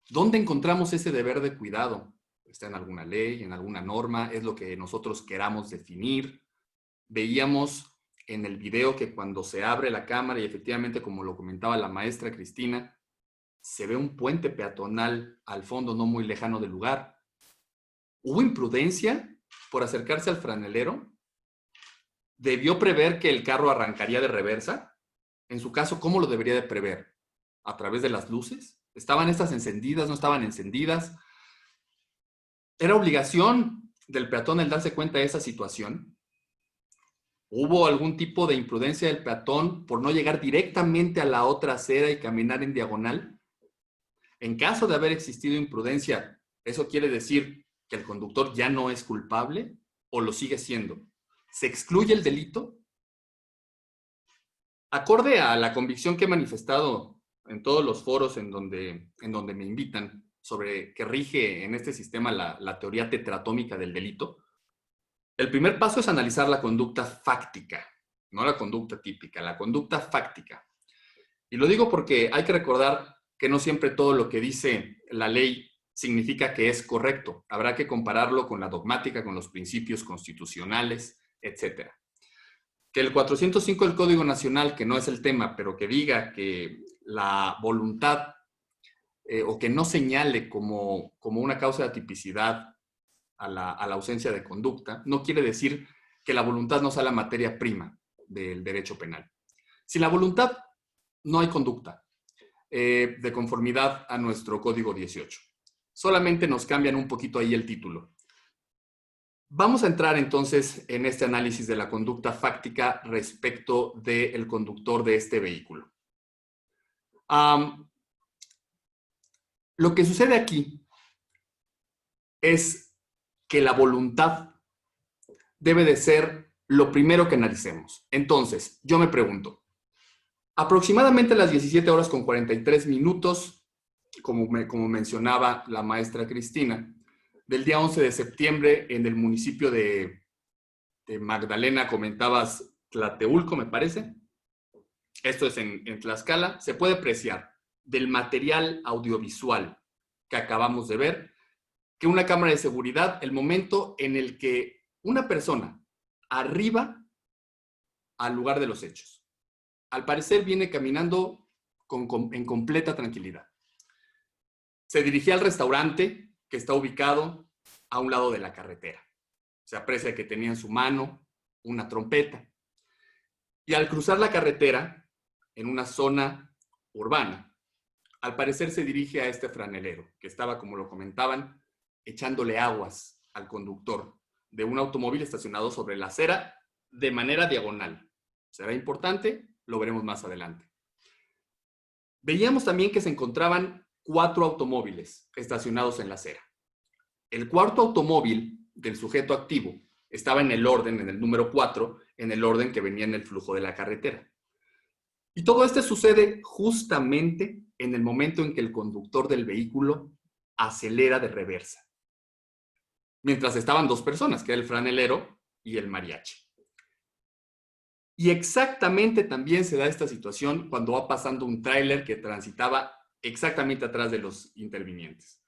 ¿Dónde encontramos ese deber de cuidado? ¿Está en alguna ley, en alguna norma? ¿Es lo que nosotros queramos definir? Veíamos en el video que cuando se abre la cámara y efectivamente, como lo comentaba la maestra Cristina, se ve un puente peatonal al fondo no muy lejano del lugar. ¿Hubo imprudencia por acercarse al franelero? ¿Debió prever que el carro arrancaría de reversa? En su caso, ¿cómo lo debería de prever? ¿A través de las luces? ¿Estaban estas encendidas? ¿No estaban encendidas? ¿Era obligación del peatón el darse cuenta de esa situación? ¿Hubo algún tipo de imprudencia del peatón por no llegar directamente a la otra acera y caminar en diagonal? En caso de haber existido imprudencia, ¿eso quiere decir que el conductor ya no es culpable o lo sigue siendo? ¿Se excluye el delito? Acorde a la convicción que he manifestado en todos los foros en donde me invitan sobre que rige en este sistema la teoría tetratómica del delito, el primer paso es analizar la conducta fáctica, no la conducta típica, la conducta fáctica. Y lo digo porque hay que recordar que no siempre todo lo que dice la ley significa que es correcto. Habrá que compararlo con la dogmática, con los principios constitucionales, etc. Que el 405 del Código Nacional, que no es el tema, pero que diga que la voluntad o que no señale como una causa de atipicidad a la ausencia de conducta, no quiere decir que la voluntad no sea la materia prima del derecho penal. Sin la voluntad no hay conducta de conformidad a nuestro Código 18. Solamente nos cambian un poquito ahí el título. Vamos a entrar entonces en este análisis de la conducta fáctica respecto del conductor de este vehículo. Lo que sucede aquí es que la voluntad debe de ser lo primero que analicemos. Entonces, yo me pregunto, aproximadamente a las 17 horas con 43 minutos, como mencionaba la maestra Cristina, del día 11 de septiembre en el municipio de Magdalena, comentabas Tlateulco, me parece. Esto es en Tlaxcala. Se puede apreciar del material audiovisual que acabamos de ver que una cámara de seguridad, el momento en el que una persona arriba al lugar de los hechos. Al parecer viene caminando en completa tranquilidad. Se dirigía al restaurante que está ubicado a un lado de la carretera. Se aprecia que tenía en su mano una trompeta. Y al cruzar la carretera, en una zona urbana, al parecer se dirige a este franelero, que estaba, como lo comentaban, echándole aguas al conductor de un automóvil estacionado sobre la acera de manera diagonal. ¿Será importante? Lo veremos más adelante. Veíamos también que se encontraban 4 automóviles estacionados en la acera. El cuarto automóvil del sujeto activo estaba en el orden, en el número 4, en el orden que venía en el flujo de la carretera. Y todo esto sucede justamente en el momento en que el conductor del vehículo acelera de reversa. Mientras estaban 2 personas, que era el franelero y el mariachi. Y exactamente también se da esta situación cuando va pasando un tráiler que transitaba exactamente atrás de los intervinientes.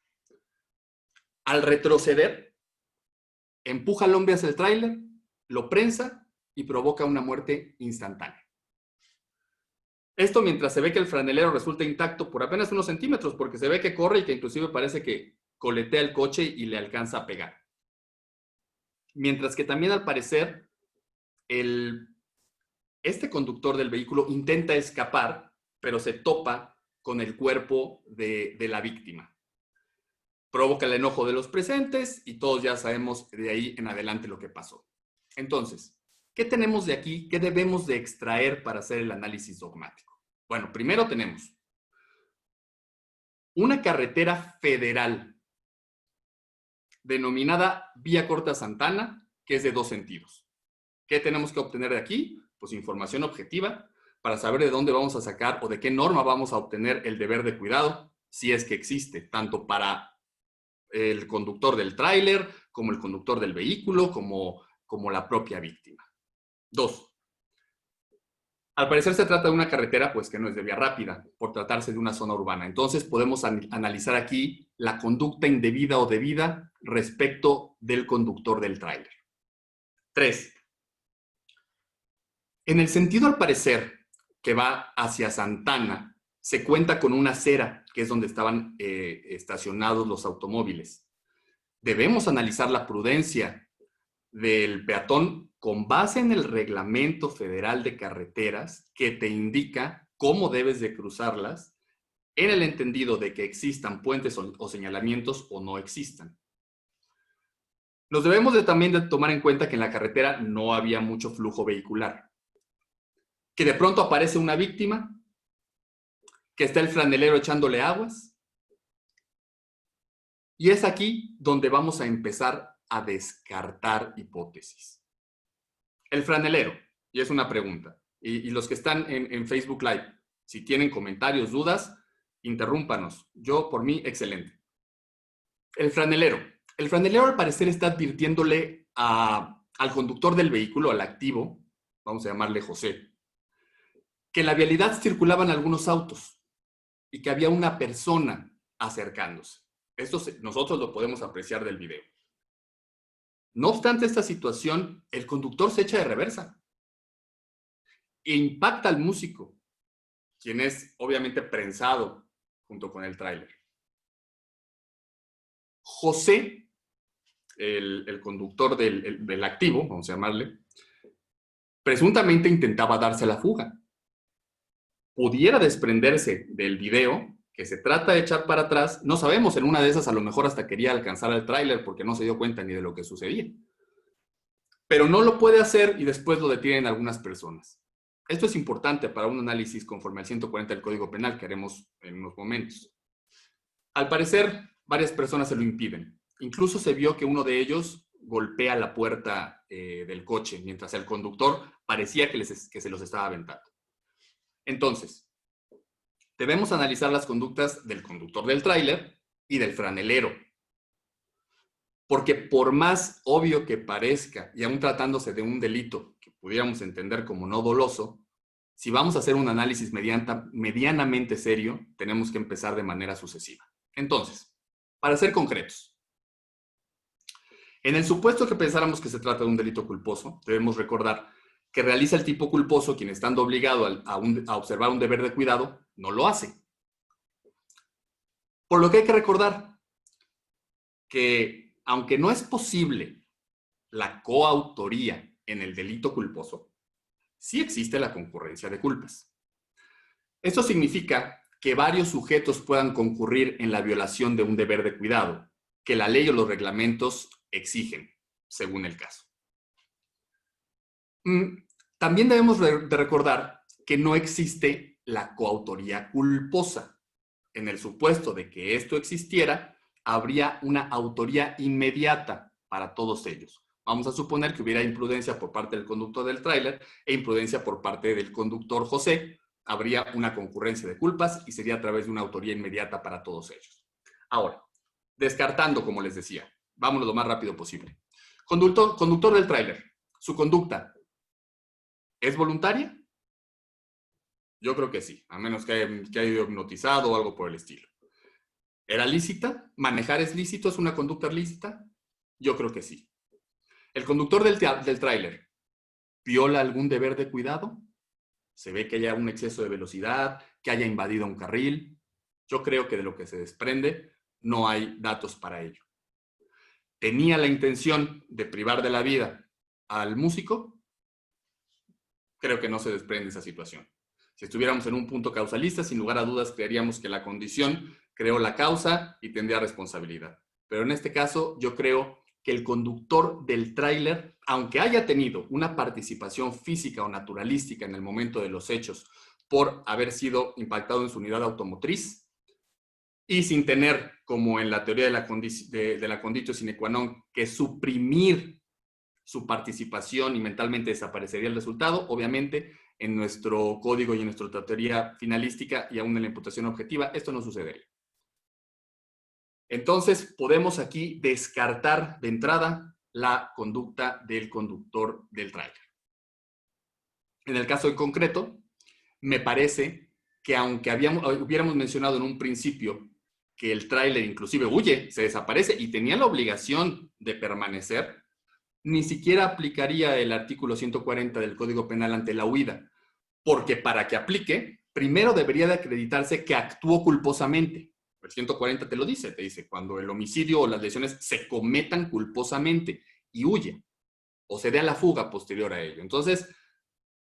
Al retroceder, empuja al hombre hacia el tráiler, lo prensa y provoca una muerte instantánea. Esto mientras se ve que el franelero resulta intacto por apenas unos centímetros, porque se ve que corre y que inclusive parece que coletea el coche y le alcanza a pegar. Mientras que también al parecer este conductor del vehículo intenta escapar, pero se topa con el cuerpo de la víctima. Provoca el enojo de los presentes y todos ya sabemos de ahí en adelante lo que pasó. Entonces, ¿qué tenemos de aquí? ¿Qué debemos de extraer para hacer el análisis dogmático? Bueno, primero tenemos una carretera federal denominada Vía Corta Santana, que es de 2 sentidos. ¿Qué tenemos que obtener de aquí? Pues información objetiva para saber de dónde vamos a sacar o de qué norma vamos a obtener el deber de cuidado, si es que existe, tanto para el conductor del tráiler, como el conductor del vehículo, como la propia víctima. 2. Al parecer se trata de una carretera pues que no es de vía rápida, por tratarse de una zona urbana. Entonces podemos analizar aquí la conducta indebida o debida respecto del conductor del tráiler. 3. En el sentido al parecer que va hacia Santana, se cuenta con una acera, que es donde estaban estacionados los automóviles. Debemos analizar la prudencia del peatón con base en el Reglamento Federal de Carreteras, que te indica cómo debes de cruzarlas, en el entendido de que existan puentes o señalamientos o no existan. Nos debemos también de tomar en cuenta que en la carretera no había mucho flujo vehicular, que de pronto aparece una víctima, que está el franelero echándole aguas, y es aquí donde vamos a empezar a descartar hipótesis. El franelero, y es una pregunta, y los que están en Facebook Live, si tienen comentarios, dudas, interrúmpanos. Yo, por mí, excelente. El franelero al parecer está advirtiéndole al conductor del vehículo, al activo, vamos a llamarle José, que en la vialidad circulaban algunos autos y que había una persona acercándose. Esto nosotros lo podemos apreciar del video. No obstante esta situación, el conductor se echa de reversa e impacta al músico, quien es obviamente prensado junto con el tráiler. José, el conductor del activo, vamos a llamarle, presuntamente intentaba darse la fuga. Pudiera desprenderse del video, que se trata de echar para atrás, no sabemos, en una de esas a lo mejor hasta quería alcanzar al tráiler porque no se dio cuenta ni de lo que sucedía. Pero no lo puede hacer y después lo detienen algunas personas. Esto es importante para un análisis conforme al 140 del Código Penal que haremos en unos momentos. Al parecer, varias personas se lo impiden. Incluso se vio que uno de ellos golpea la puerta del coche, mientras el conductor parecía que se los estaba aventando. Entonces, debemos analizar las conductas del conductor del tráiler y del franelero. Porque por más obvio que parezca, y aún tratándose de un delito que pudiéramos entender como no doloso, si vamos a hacer un análisis medianamente serio, tenemos que empezar de manera sucesiva. Entonces, para ser concretos, en el supuesto que pensáramos que se trata de un delito culposo, debemos recordar que realiza el tipo culposo quien, estando obligado a observar un deber de cuidado, no lo hace. Por lo que hay que recordar que, aunque no es posible la coautoría en el delito culposo, sí existe la concurrencia de culpas. Esto significa que varios sujetos puedan concurrir en la violación de un deber de cuidado, que la ley o los reglamentos exigen, según el caso. También debemos de recordar que no existe la coautoría culposa. En el supuesto de que esto existiera, habría una autoría inmediata para todos ellos. Vamos a suponer que hubiera imprudencia por parte del conductor del tráiler e imprudencia por parte del conductor José. Habría una concurrencia de culpas y sería a través de una autoría inmediata para todos ellos. Ahora, descartando, como les decía, vámonos lo más rápido posible. Conductor del tráiler, su conducta, ¿es voluntaria? Yo creo que sí, a menos que haya ido hipnotizado o algo por el estilo. ¿Era lícita? ¿Manejar es lícito? ¿Es una conducta lícita? Yo creo que sí. ¿El conductor del tráiler viola algún deber de cuidado? ¿Se ve que haya un exceso de velocidad, que haya invadido un carril? Yo creo que de lo que se desprende no hay datos para ello. ¿Tenía la intención de privar de la vida al músico? Creo que no se desprende esa situación. Si estuviéramos en un punto causalista, sin lugar a dudas creeríamos que la condición creó la causa y tendría responsabilidad. Pero en este caso, yo creo que el conductor del tráiler, aunque haya tenido una participación física o naturalística en el momento de los hechos por haber sido impactado en su unidad automotriz y sin tener, como en la teoría de la conditio sine qua non, que suprimir su participación y mentalmente desaparecería el resultado, obviamente en nuestro código y en nuestra teoría finalística y aún en la imputación objetiva, esto no sucedería. Entonces, podemos aquí descartar de entrada la conducta del conductor del tráiler. En el caso en concreto, me parece que aunque hubiéramos mencionado en un principio que el tráiler inclusive huye, se desaparece y tenía la obligación de permanecer, ni siquiera aplicaría el artículo 140 del Código Penal ante la huida, porque para que aplique, primero debería de acreditarse que actuó culposamente. El 140 te lo dice, te dice, cuando el homicidio o las lesiones se cometan culposamente y huye, o se dé a la fuga posterior a ello. Entonces,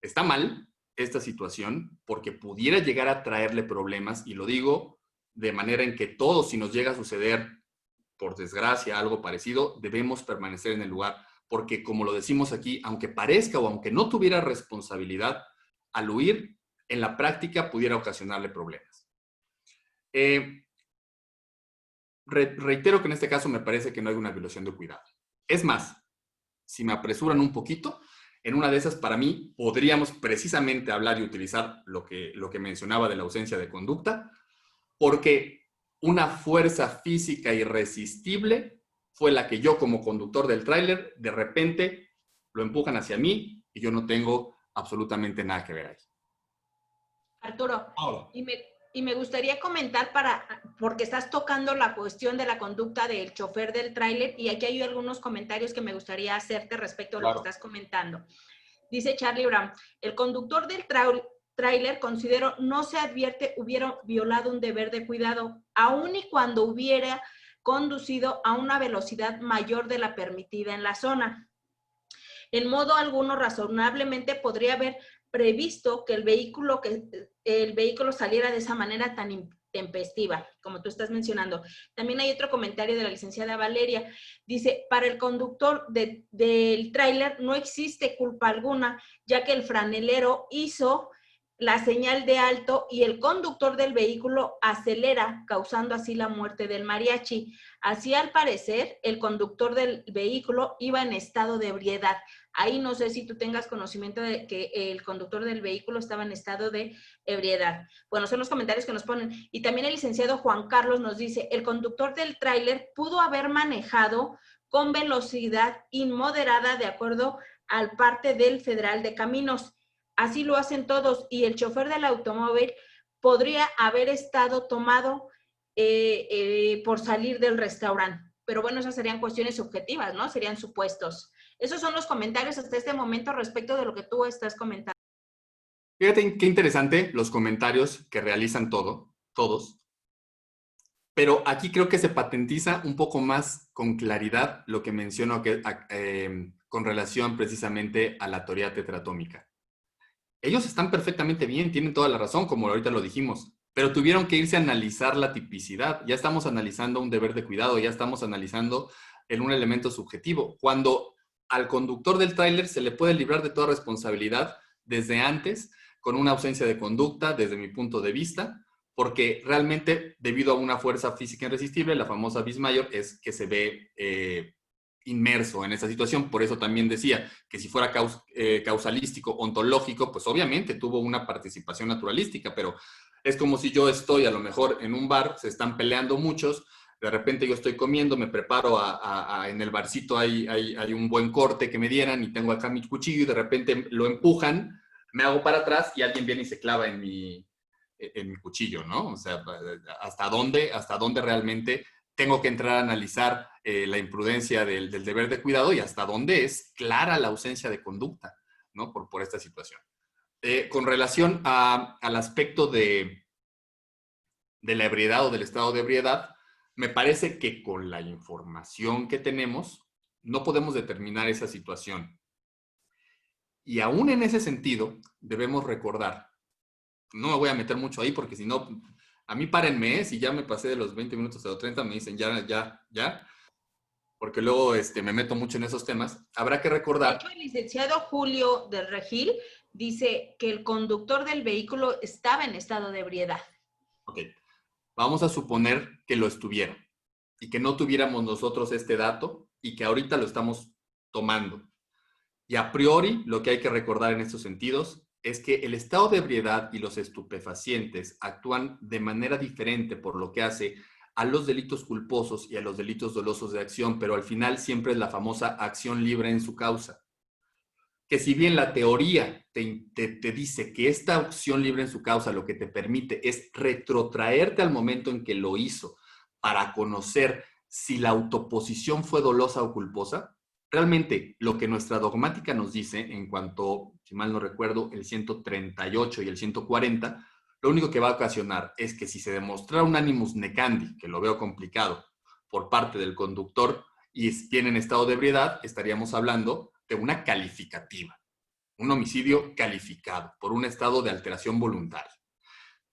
está mal esta situación porque pudiera llegar a traerle problemas, y lo digo de manera en que todos, si nos llega a suceder, por desgracia, algo parecido, debemos permanecer en el lugar, porque como lo decimos aquí, aunque parezca o aunque no tuviera responsabilidad, al huir, en la práctica pudiera ocasionarle problemas. Reitero que en este caso me parece que no hay una violación de cuidado. Es más, si me apresuran un poquito, en una de esas, para mí, podríamos precisamente hablar y utilizar lo que mencionaba de la ausencia de conducta, porque una fuerza física irresistible fue la que yo, como conductor del tráiler, de repente lo empujan hacia mí y yo no tengo absolutamente nada que ver ahí. Arturo, Ahora, y me gustaría comentar porque estás tocando la cuestión de la conducta del chofer del tráiler, y aquí hay algunos comentarios que me gustaría hacerte respecto a lo que estás comentando. Dice Charlie Brown, el conductor del tráiler, considero, no se advierte hubiera violado un deber de cuidado, aun y cuando hubiera conducido a una velocidad mayor de la permitida en la zona. En modo alguno, razonablemente podría haber previsto que el vehículo saliera de esa manera tan intempestiva, como tú estás mencionando. También hay otro comentario de la licenciada Valeria. Dice, para el conductor del tráiler no existe culpa alguna, ya que el franelero hizo la señal de alto y el conductor del vehículo acelera, causando así la muerte del mariachi. Así, al parecer, el conductor del vehículo iba en estado de ebriedad. Ahí no sé si tú tengas conocimiento de que el conductor del vehículo estaba en estado de ebriedad. Bueno, son los comentarios que nos ponen. Y también el licenciado Juan Carlos nos dice, el conductor del tráiler pudo haber manejado con velocidad inmoderada de acuerdo al parte del Federal de Caminos. Así lo hacen todos, y el chofer del automóvil podría haber estado tomado por salir del restaurante. Pero bueno, esas serían cuestiones subjetivas, ¿no? Serían supuestos. Esos son los comentarios hasta este momento respecto de lo que tú estás comentando. Fíjate qué interesante los comentarios que realizan todos. Pero aquí creo que se patentiza un poco más con claridad lo que menciono con relación precisamente a la teoría tetratómica. Ellos están perfectamente bien, tienen toda la razón, como ahorita lo dijimos, pero tuvieron que irse a analizar la tipicidad. Ya estamos analizando un deber de cuidado, ya estamos analizando un elemento subjetivo. Cuando al conductor del tráiler se le puede librar de toda responsabilidad desde antes, con una ausencia de conducta, desde mi punto de vista, porque realmente, debido a una fuerza física irresistible, la famosa vis mayor, es que se ve inmerso en esa situación. Por eso también decía que si fuera causalístico, ontológico, pues obviamente tuvo una participación naturalística, pero es como si yo estoy a lo mejor en un bar, se están peleando muchos, de repente yo estoy comiendo, me preparo en el barcito hay un buen corte que me dieran y tengo acá mi cuchillo y de repente lo empujan, me hago para atrás y alguien viene y se clava en mi cuchillo, ¿no? O sea, ¿hasta dónde realmente tengo que entrar a analizar la imprudencia del deber de cuidado y hasta dónde es clara la ausencia de conducta, ¿no? Por esta situación. Con relación al aspecto de la ebriedad o del estado de ebriedad, me parece que con la información que tenemos no podemos determinar esa situación. Y aún en ese sentido, debemos recordar, no me voy a meter mucho ahí porque si no, a mí párenme, si ya me pasé de los 20 minutos a los 30, me dicen ya, porque luego me meto mucho en esos temas. Habrá que recordar. De hecho, el licenciado Julio del Regil dice que el conductor del vehículo estaba en estado de ebriedad. Ok, vamos a suponer que lo estuviera y que no tuviéramos nosotros este dato y que ahorita lo estamos tomando. Y a priori, lo que hay que recordar en estos sentidos es que el estado de ebriedad y los estupefacientes actúan de manera diferente por lo que hace a los delitos culposos y a los delitos dolosos de acción, pero al final siempre es la famosa acción libre en su causa. que si bien la teoría te dice que esta opción libre en su causa lo que te permite es retrotraerte al momento en que lo hizo para conocer si la autoposición fue dolosa o culposa, realmente lo que nuestra dogmática nos dice en cuanto, si mal no recuerdo, el 138 y el 140, lo único que va a ocasionar es que si se demostrara un animus necandi, que lo veo complicado, por parte del conductor y viene en estado de ebriedad, estaríamos hablando de una calificativa, un homicidio calificado por un estado de alteración voluntaria.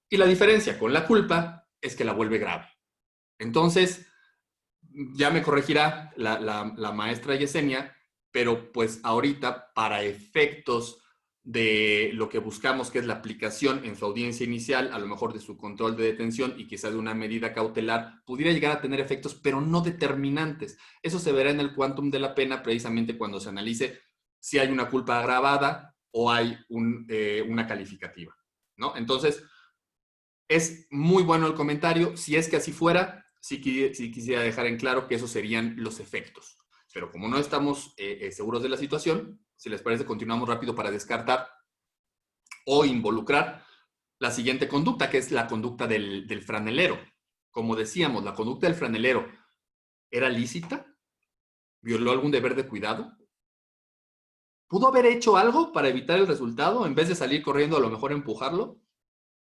Y la diferencia con la culpa es que la vuelve grave. Entonces, ya me corregirá la maestra Yesenia, pero pues ahorita para efectos de lo que buscamos, que es la aplicación en su audiencia inicial, a lo mejor de su control de detención y quizá de una medida cautelar, pudiera llegar a tener efectos, pero no determinantes. Eso se verá en el quantum de la pena precisamente cuando se analice si hay una culpa agravada o hay una calificativa, ¿no? Entonces, es muy bueno el comentario. Si es que así fuera, sí quisiera dejar en claro que esos serían los efectos. Pero como no estamos seguros de la situación, si les parece, continuamos rápido para descartar o involucrar la siguiente conducta, que es la conducta del franelero. Como decíamos, la conducta del franelero ¿era lícita? ¿Violó algún deber de cuidado? ¿Pudo haber hecho algo para evitar el resultado en vez de salir corriendo, a lo mejor empujarlo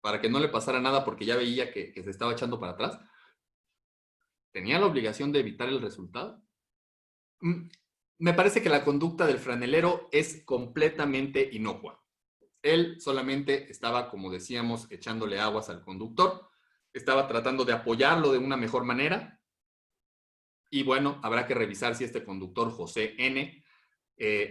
para que no le pasara nada porque ya veía que se estaba echando para atrás? ¿Tenía la obligación de evitar el resultado? Me parece que la conducta del franelero es completamente inocua. Él solamente estaba, como decíamos, echándole aguas al conductor, estaba tratando de apoyarlo de una mejor manera y bueno, habrá que revisar si este conductor, José N.,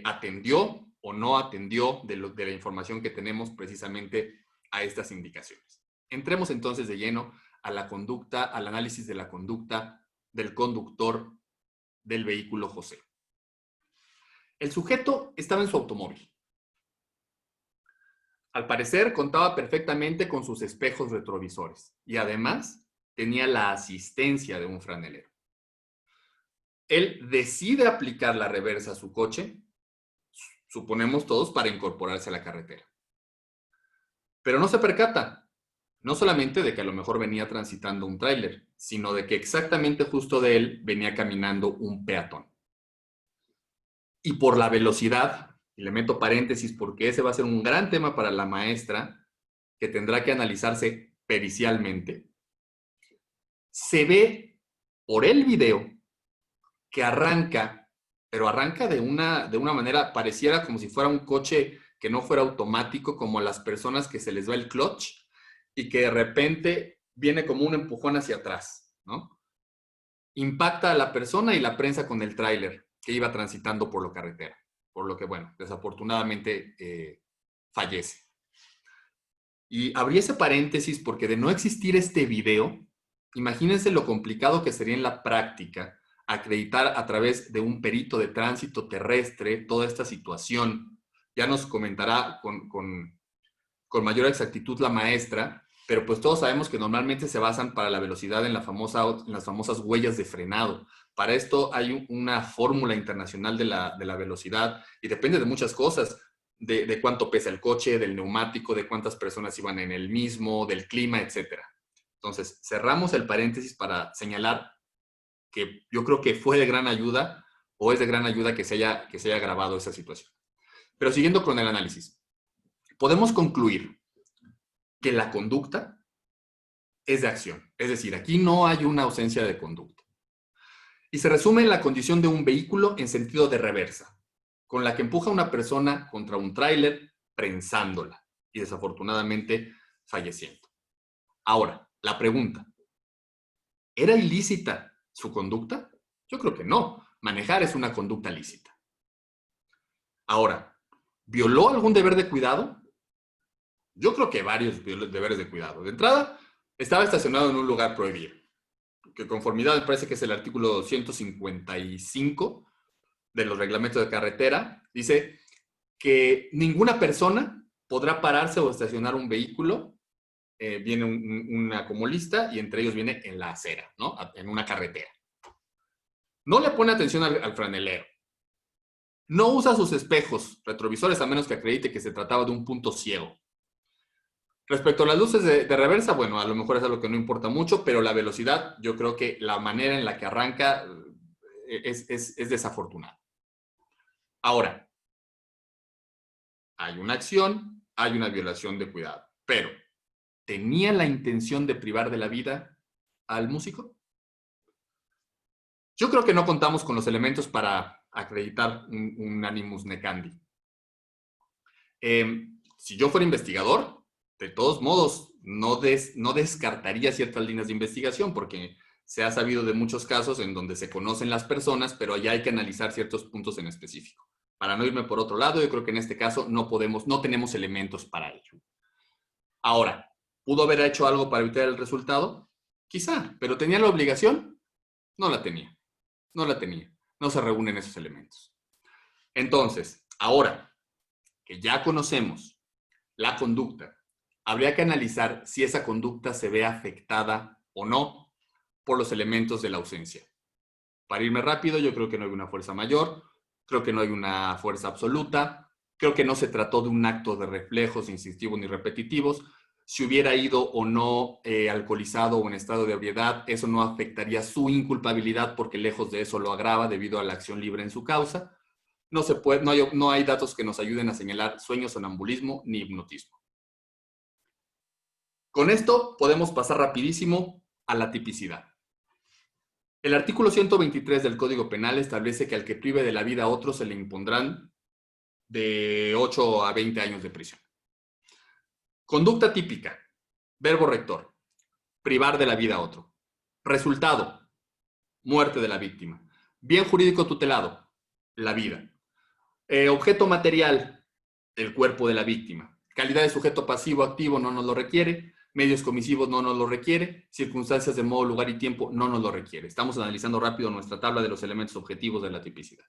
atendió o no atendió de la información que tenemos precisamente a estas indicaciones. Entremos entonces de lleno a la conducta, al análisis de la conducta del conductor del vehículo José. El sujeto estaba en su automóvil. Al parecer contaba perfectamente con sus espejos retrovisores y además tenía la asistencia de un franelero. Él decide aplicar la reversa a su coche, suponemos todos, para incorporarse a la carretera. Pero no se percata, no solamente de que a lo mejor venía transitando un tráiler, sino de que exactamente justo de él venía caminando un peatón. Y por la velocidad, y le meto paréntesis porque ese va a ser un gran tema para la maestra, que tendrá que analizarse pericialmente, se ve por el video que arranca, pero arranca de una manera, pareciera como si fuera un coche que no fuera automático, como a las personas que se les va el clutch y que de repente viene como un empujón hacia atrás, ¿no? Impacta a la persona y la prensa con el tráiler que iba transitando por la carretera, por lo que, bueno, desafortunadamente fallece. Y abrí ese paréntesis porque de no existir este video, imagínense lo complicado que sería en la práctica acreditar a través de un perito de tránsito terrestre toda esta situación. Ya nos comentará con mayor exactitud la maestra, pero pues todos sabemos que normalmente se basan para la velocidad en las famosas huellas de frenado. Para esto hay una fórmula internacional de la velocidad y depende de muchas cosas, de cuánto pesa el coche, del neumático, de cuántas personas iban en el mismo, del clima, etc. Entonces, cerramos el paréntesis para señalar que yo creo que fue de gran ayuda o es de gran ayuda que se haya grabado esa situación. Pero siguiendo con el análisis, podemos concluir que la conducta es de acción. Es decir, aquí no hay una ausencia de conducta. Y se resume en la condición de un vehículo en sentido de reversa, con la que empuja a una persona contra un tráiler, prensándola y desafortunadamente falleciendo. Ahora, la pregunta, ¿era ilícita su conducta? Yo creo que no. Manejar es una conducta lícita. Ahora, ¿violó algún deber de cuidado? Yo creo que varios deberes de cuidado. De entrada, estaba estacionado en un lugar prohibido, que conformidad me parece que es el artículo 155 de los reglamentos de carretera, dice que ninguna persona podrá pararse o estacionar un vehículo, viene una como lista, y entre ellos viene en la acera, ¿no? En una carretera. No le pone atención al franelero. No usa sus espejos retrovisores a menos que acredite que se trataba de un punto ciego. Respecto a las luces de reversa, bueno, a lo mejor es algo que no importa mucho, pero la velocidad, yo creo que la manera en la que arranca es desafortunada. Ahora, hay una acción, hay una violación de cuidado, pero ¿tenía la intención de privar de la vida al músico? Yo creo que no contamos con los elementos para acreditar un animus necandi. Si yo fuera investigador, de todos modos, no descartaría ciertas líneas de investigación, porque se ha sabido de muchos casos en donde se conocen las personas, pero allá hay que analizar ciertos puntos en específico. Para no irme por otro lado, yo creo que en este caso no tenemos elementos para ello. Ahora, ¿pudo haber hecho algo para evitar el resultado? Quizá, pero ¿tenía la obligación? No la tenía. No la tenía. No se reúnen esos elementos. Entonces, ahora que ya conocemos la conducta, habría que analizar si esa conducta se ve afectada o no por los elementos de la ausencia. Para irme rápido, yo creo que no hay una fuerza mayor, creo que no hay una fuerza absoluta, creo que no se trató de un acto de reflejos instintivos ni repetitivos. Si hubiera ido o no alcoholizado o en estado de ebriedad, eso no afectaría su inculpabilidad porque lejos de eso lo agrava debido a la acción libre en su causa. No hay datos que nos ayuden a señalar sueño, sonambulismo ni hipnotismo. Con esto podemos pasar rapidísimo a la tipicidad. El artículo 123 del Código Penal establece que al que prive de la vida a otro se le impondrán de 8 a 20 años de prisión. Conducta típica. Verbo rector. Privar de la vida a otro. Resultado. Muerte de la víctima. Bien jurídico tutelado. La vida. Objeto material. El cuerpo de la víctima. Calidad de sujeto pasivo activo no nos lo requiere. Medios comisivos no nos lo requiere. Circunstancias de modo, lugar y tiempo no nos lo requiere. Estamos analizando rápido nuestra tabla de los elementos objetivos de la tipicidad.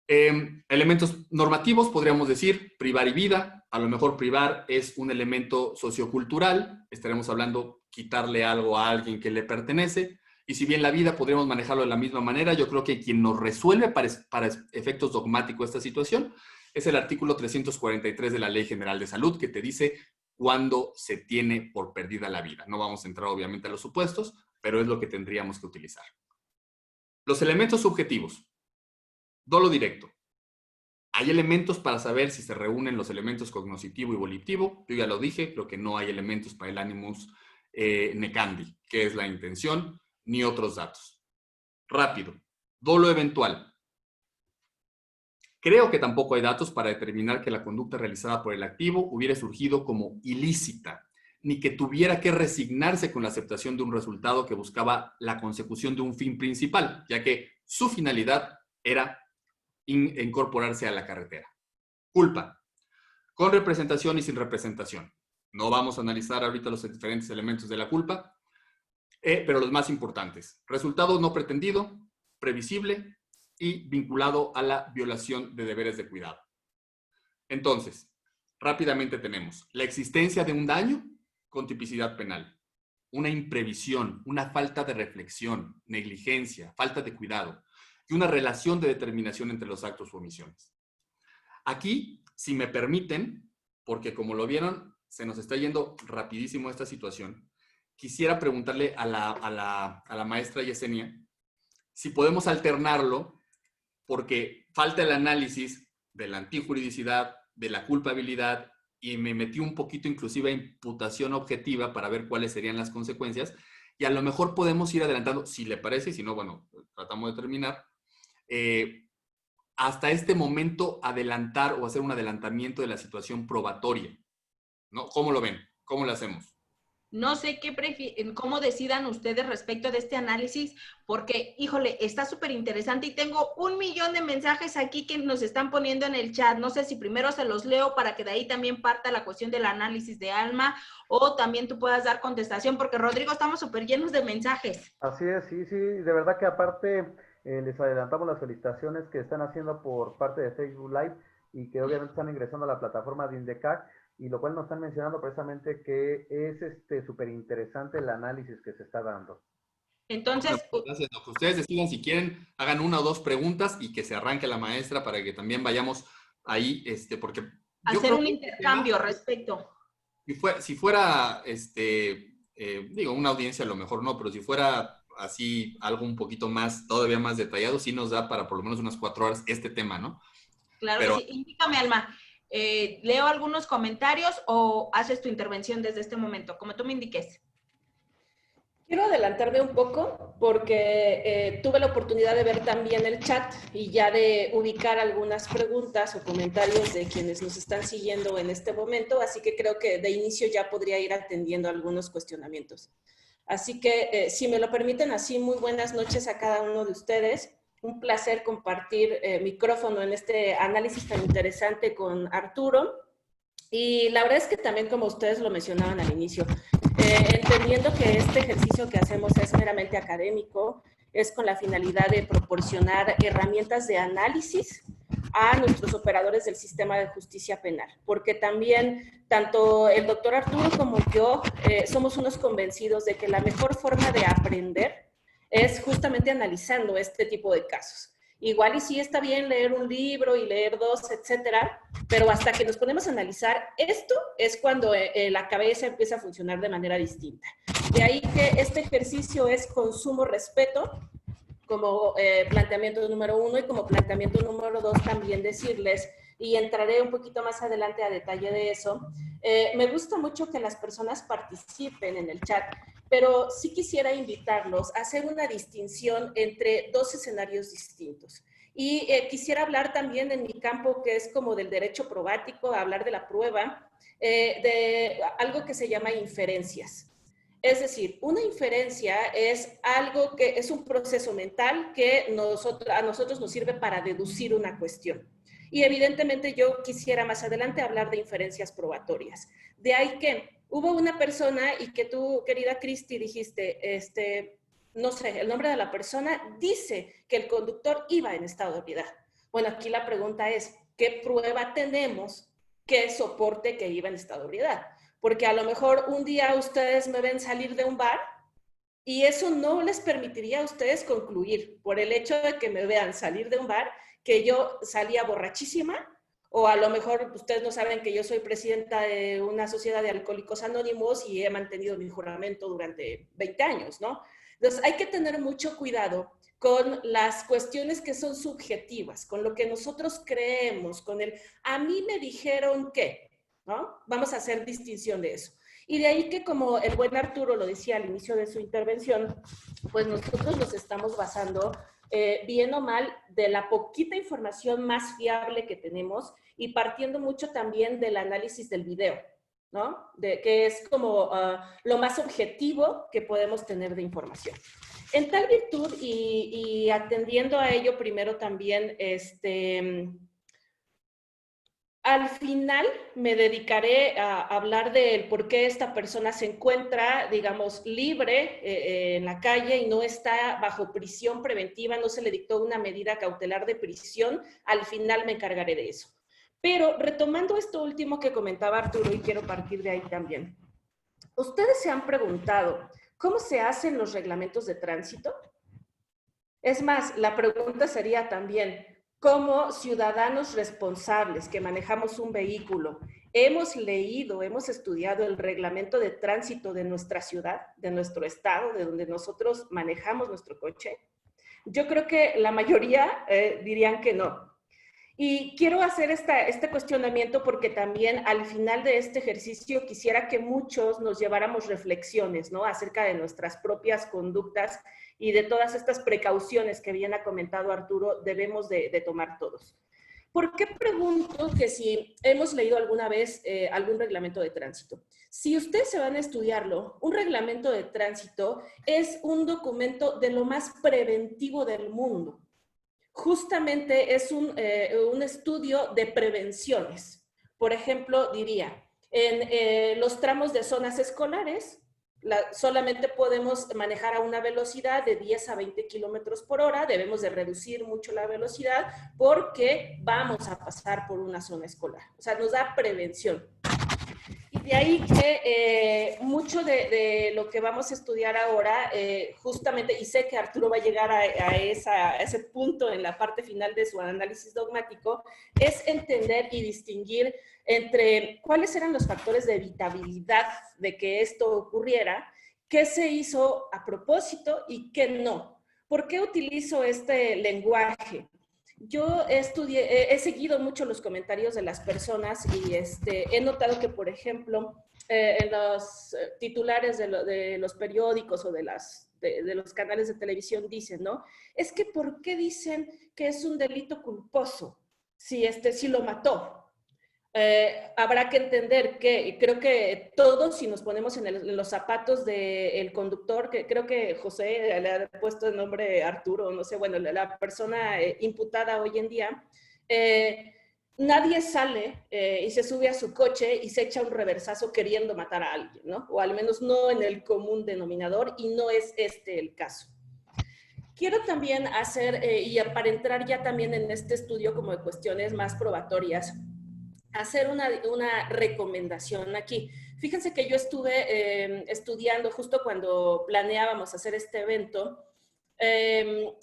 Elementos normativos, podríamos decir, privar y vida. A lo mejor privar es un elemento sociocultural. Estaremos hablando quitarle algo a alguien que le pertenece. Y si bien la vida podríamos manejarlo de la misma manera, yo creo que quien nos resuelve para efectos dogmáticos esta situación es el artículo 343 de la Ley General de Salud, que te dice cuándo se tiene por perdida la vida. No vamos a entrar obviamente a los supuestos, pero es lo que tendríamos que utilizar. Los elementos subjetivos. Dolo directo. ¿Hay elementos para saber si se reúnen los elementos cognoscitivo y volitivo? Yo ya lo dije, creo que no hay elementos para el animus necandi, que es la intención, ni otros datos. Rápido. Dolo eventual. Creo que tampoco hay datos para determinar que la conducta realizada por el activo hubiera surgido como ilícita, ni que tuviera que resignarse con la aceptación de un resultado que buscaba la consecución de un fin principal, ya que su finalidad era incorporarse a la carretera. Culpa. Con representación y sin representación. No vamos a analizar ahorita los diferentes elementos de la culpa, pero los más importantes. Resultado no pretendido, previsible y vinculado a la violación de deberes de cuidado. Entonces, rápidamente tenemos la existencia de un daño con tipicidad penal, una imprevisión, una falta de reflexión, negligencia, falta de cuidado y una relación de determinación entre los actos u omisiones. Aquí, si me permiten, porque como lo vieron, se nos está yendo rapidísimo esta situación, quisiera preguntarle a la maestra Yesenia si podemos alternarlo, porque falta el análisis de la antijuridicidad, de la culpabilidad, y me metí un poquito inclusive a imputación objetiva para ver cuáles serían las consecuencias, y a lo mejor podemos ir adelantando, si le parece, si no, bueno, tratamos de terminar, hasta este momento adelantar o hacer un adelantamiento de la situación probatoria, ¿no? ¿Cómo lo ven? ¿Cómo lo hacemos? No sé cómo decidan ustedes respecto de este análisis, porque, híjole, está súper interesante y tengo 1,000,000 de mensajes aquí que nos están poniendo en el chat. No sé si primero se los leo para que de ahí también parta la cuestión del análisis de Alma o también tú puedas dar contestación, porque Rodrigo, estamos súper llenos de mensajes. Así es, sí, sí, de verdad que aparte les adelantamos las felicitaciones que están haciendo por parte de Facebook Live y que obviamente están ingresando a la plataforma de INDECAC, y lo cual nos están mencionando precisamente que es súper interesante el análisis que se está dando. Entonces, bueno, gracias. Lo que ustedes decidan, si quieren, hagan una o dos preguntas y que se arranque la maestra para que también vayamos ahí, porque yo hacer creo un que este tema, intercambio respecto. si fuera, digo, una audiencia a lo mejor no, pero si fuera así algo un poquito más, todavía más detallado, sí nos da para por lo menos unas 4 horas este tema, ¿no? Claro Pero, que sí. Indícame, Alma, ¿leo algunos comentarios o haces tu intervención desde este momento? Como tú me indiques. Quiero adelantarme un poco porque tuve la oportunidad de ver también el chat y ya de ubicar algunas preguntas o comentarios de quienes nos están siguiendo en este momento, así que creo que de inicio ya podría ir atendiendo algunos cuestionamientos. Así que, si me lo permiten, así muy buenas noches a cada uno de ustedes. Un placer compartir micrófono en este análisis tan interesante con Arturo. Y la verdad es que también, como ustedes lo mencionaban al inicio, entendiendo que este ejercicio que hacemos es meramente académico, es con la finalidad de proporcionar herramientas de análisis a nuestros operadores del sistema de justicia penal, porque también tanto el doctor Arturo como yo somos unos convencidos de que la mejor forma de aprender es justamente analizando este tipo de casos. Igual y sí está bien leer un libro y leer dos, etcétera, pero hasta que nos ponemos a analizar esto es cuando la cabeza empieza a funcionar de manera distinta. De ahí que este ejercicio es consumo-respeto, como planteamiento número 1, y como planteamiento número 2 también decirles, y entraré un poquito más adelante a detalle de eso, me gusta mucho que las personas participen en el chat, pero sí quisiera invitarlos a hacer una distinción entre dos escenarios distintos. Y quisiera hablar también en mi campo, que es como del derecho probático, hablar de la prueba, de algo que se llama inferencias. Es decir, una inferencia es algo que es un proceso mental que a nosotros nos sirve para deducir una cuestión. Y evidentemente yo quisiera más adelante hablar de inferencias probatorias. De ahí que hubo una persona y que tú, querida Cristi, dijiste, no sé, el nombre de la persona dice que el conductor iba en estado de ebriedad. Bueno, aquí la pregunta es, ¿qué prueba tenemos que soporte que iba en estado de ebriedad? Porque a lo mejor un día ustedes me ven salir de un bar y eso no les permitiría a ustedes concluir por el hecho de que me vean salir de un bar que yo salía borrachísima, o a lo mejor ustedes no saben que yo soy presidenta de una sociedad de alcohólicos anónimos y he mantenido mi juramento durante 20 años, ¿no? Entonces hay que tener mucho cuidado con las cuestiones que son subjetivas, con lo que nosotros creemos, con el a mí me dijeron que, ¿no? Vamos a hacer distinción de eso. Y de ahí que, como el buen Arturo lo decía al inicio de su intervención, pues nosotros nos estamos basando, bien o mal, de la poquita información más fiable que tenemos y partiendo mucho también del análisis del video, ¿no? Que es como lo más objetivo que podemos tener de información. En tal virtud y atendiendo a ello primero también, al final me dedicaré a hablar del por qué esta persona se encuentra, digamos, libre en la calle y no está bajo prisión preventiva, no se le dictó una medida cautelar de prisión. Al final me encargaré de eso. Pero retomando esto último que comentaba Arturo, y quiero partir de ahí también. ¿Ustedes se han preguntado cómo se hacen los reglamentos de tránsito? Es más, la pregunta sería también, como ciudadanos responsables que manejamos un vehículo, ¿hemos leído, hemos estudiado el reglamento de tránsito de nuestra ciudad, de nuestro estado, de donde nosotros manejamos nuestro coche? Yo creo que la mayoría dirían que no. Y quiero hacer este cuestionamiento porque también al final de este ejercicio quisiera que muchos nos lleváramos reflexiones, ¿no? Acerca de nuestras propias conductas y de todas estas precauciones que bien ha comentado Arturo, debemos de tomar todos. ¿Por qué pregunto que si hemos leído alguna vez algún reglamento de tránsito? Si ustedes se van a estudiarlo, un reglamento de tránsito es un documento de lo más preventivo del mundo. Justamente es un estudio de prevenciones. Por ejemplo, diría, en los tramos de zonas escolares, solamente podemos manejar a una velocidad de 10 a 20 kilómetros por hora, debemos de reducir mucho la velocidad porque vamos a pasar por una zona escolar. O sea, nos da prevención. Y de ahí que mucho de lo que vamos a estudiar ahora, justamente, y sé que Arturo va a llegar a ese punto en la parte final de su análisis dogmático, es entender y distinguir entre cuáles eran los factores de evitabilidad de que esto ocurriera, qué se hizo a propósito y qué no. ¿Por qué utilizo este lenguaje? Yo he seguido mucho los comentarios de las personas y he notado que, por ejemplo, en los titulares de los periódicos o de los canales de televisión dicen, ¿no? Es que ¿por qué dicen que es un delito culposo si lo mató? Habrá que entender que creo que todos, si nos ponemos en los zapatos del conductor, que creo que José le ha puesto el nombre Arturo, no sé, bueno, la persona imputada hoy en día, nadie sale y se sube a su coche y se echa un reversazo queriendo matar a alguien, ¿no? O al menos no en el común denominador, y no es este el caso. Quiero también hacer, y para entrar ya también en este estudio como de cuestiones más probatorias, hacer una recomendación aquí. Fíjense que yo estuve estudiando justo cuando planeábamos hacer este evento,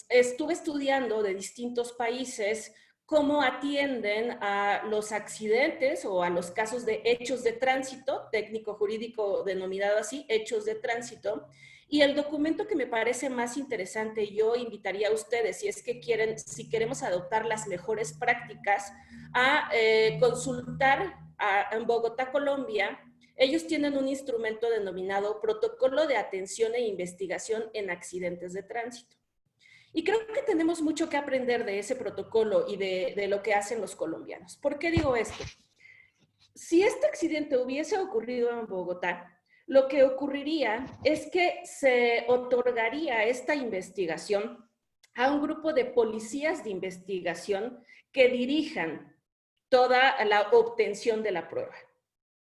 estuve estudiando de distintos países cómo atienden a los accidentes o a los casos de hechos de tránsito, técnico jurídico denominado así, hechos de tránsito. Y el documento que me parece más interesante, yo invitaría a ustedes, si es que si queremos adoptar las mejores prácticas, a consultar en Bogotá, Colombia. Ellos tienen un instrumento denominado Protocolo de Atención e Investigación en Accidentes de Tránsito. Y creo que tenemos mucho que aprender de ese protocolo y de lo que hacen los colombianos. ¿Por qué digo esto? Si este accidente hubiese ocurrido en Bogotá, lo que ocurriría es que se otorgaría esta investigación a un grupo de policías de investigación que dirijan toda la obtención de la prueba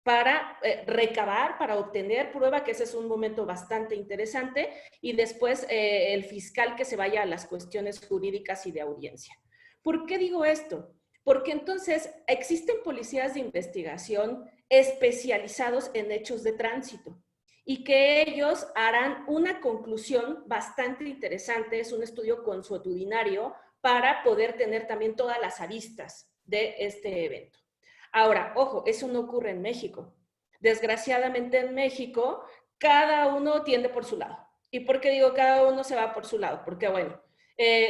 para recabar, para obtener prueba, que ese es un momento bastante interesante, y después el fiscal que se vaya a las cuestiones jurídicas y de audiencia. ¿Por qué digo esto? Porque entonces existen policías de investigación especializados en hechos de tránsito y que ellos harán una conclusión bastante interesante, es un estudio consuetudinario para poder tener también todas las aristas de este evento. Ahora, ojo, eso no ocurre en México. Desgraciadamente en México, cada uno tiende por su lado. ¿Y por qué digo cada uno se va por su lado? Porque, bueno,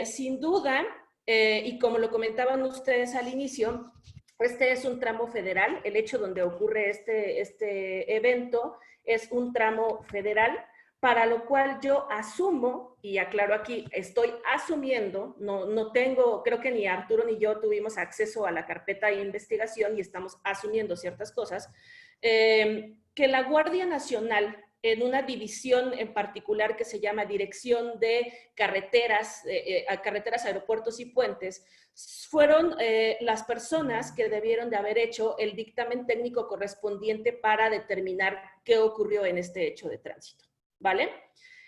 sin duda, y como lo comentaban ustedes al inicio, este es un tramo federal. El hecho donde ocurre este evento es un tramo federal, para lo cual yo asumo, y aclaro aquí, estoy asumiendo, no tengo, creo que ni Arturo ni yo tuvimos acceso a la carpeta de investigación y estamos asumiendo ciertas cosas, que la Guardia Nacional, en una división en particular que se llama Dirección de Carreteras, Aeropuertos y Puentes, fueron las personas que debieron de haber hecho el dictamen técnico correspondiente para determinar qué ocurrió en este hecho de tránsito, ¿vale?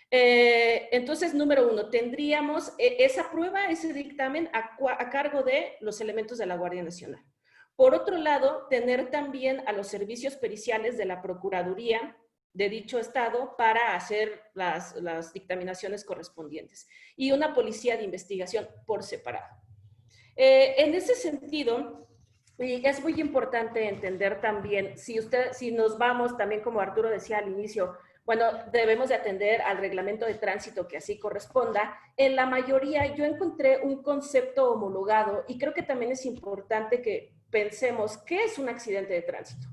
Entonces, número uno, tendríamos esa prueba, ese dictamen a cargo de los elementos de la Guardia Nacional. Por otro lado, tener también a los servicios periciales de la Procuraduría de dicho estado para hacer las dictaminaciones correspondientes, y una policía de investigación por separado. En ese sentido, y es muy importante entender también, si nos vamos también, como Arturo decía al inicio, bueno, debemos de atender al reglamento de tránsito que así corresponda. En la mayoría yo encontré un concepto homologado, y creo que también es importante que pensemos qué es un accidente de tránsito.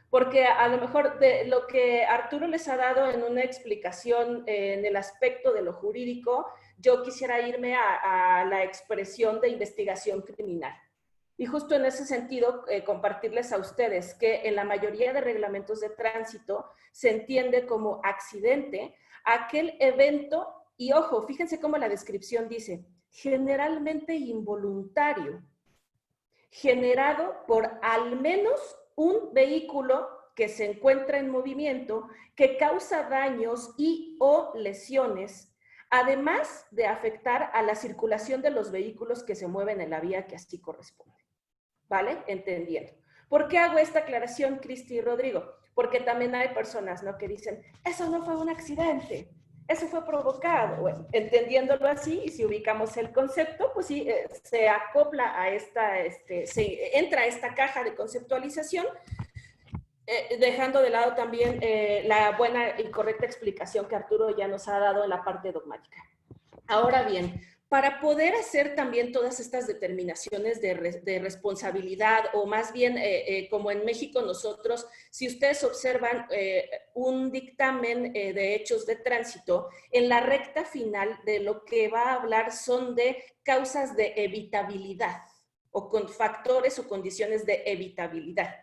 Porque a lo mejor de lo que Arturo les ha dado en una explicación en el aspecto de lo jurídico, yo quisiera irme a la expresión de investigación criminal. Y justo en ese sentido, compartirles a ustedes que en la mayoría de reglamentos de tránsito se entiende como accidente aquel evento, y ojo, fíjense cómo la descripción dice, generalmente involuntario, generado por al menos un vehículo que se encuentra en movimiento, que causa daños y o lesiones, además de afectar a la circulación de los vehículos que se mueven en la vía que así corresponde. ¿Vale? Entendiendo. ¿Por qué hago esta aclaración, Cristi y Rodrigo? porque también hay personas, ¿no?, que dicen, eso no fue un accidente, eso fue provocado. Bueno, entendiéndolo así, y si ubicamos el concepto, pues sí, se acopla a se entra a esta caja de conceptualización, dejando de lado también la buena y correcta explicación que Arturo ya nos ha dado en la parte dogmática. Ahora bien, para poder hacer también todas estas determinaciones de responsabilidad, o más bien, como en México nosotros, si ustedes observan un dictamen de hechos de tránsito, en la recta final de lo que va a hablar son de causas de evitabilidad, o con factores o condiciones de evitabilidad.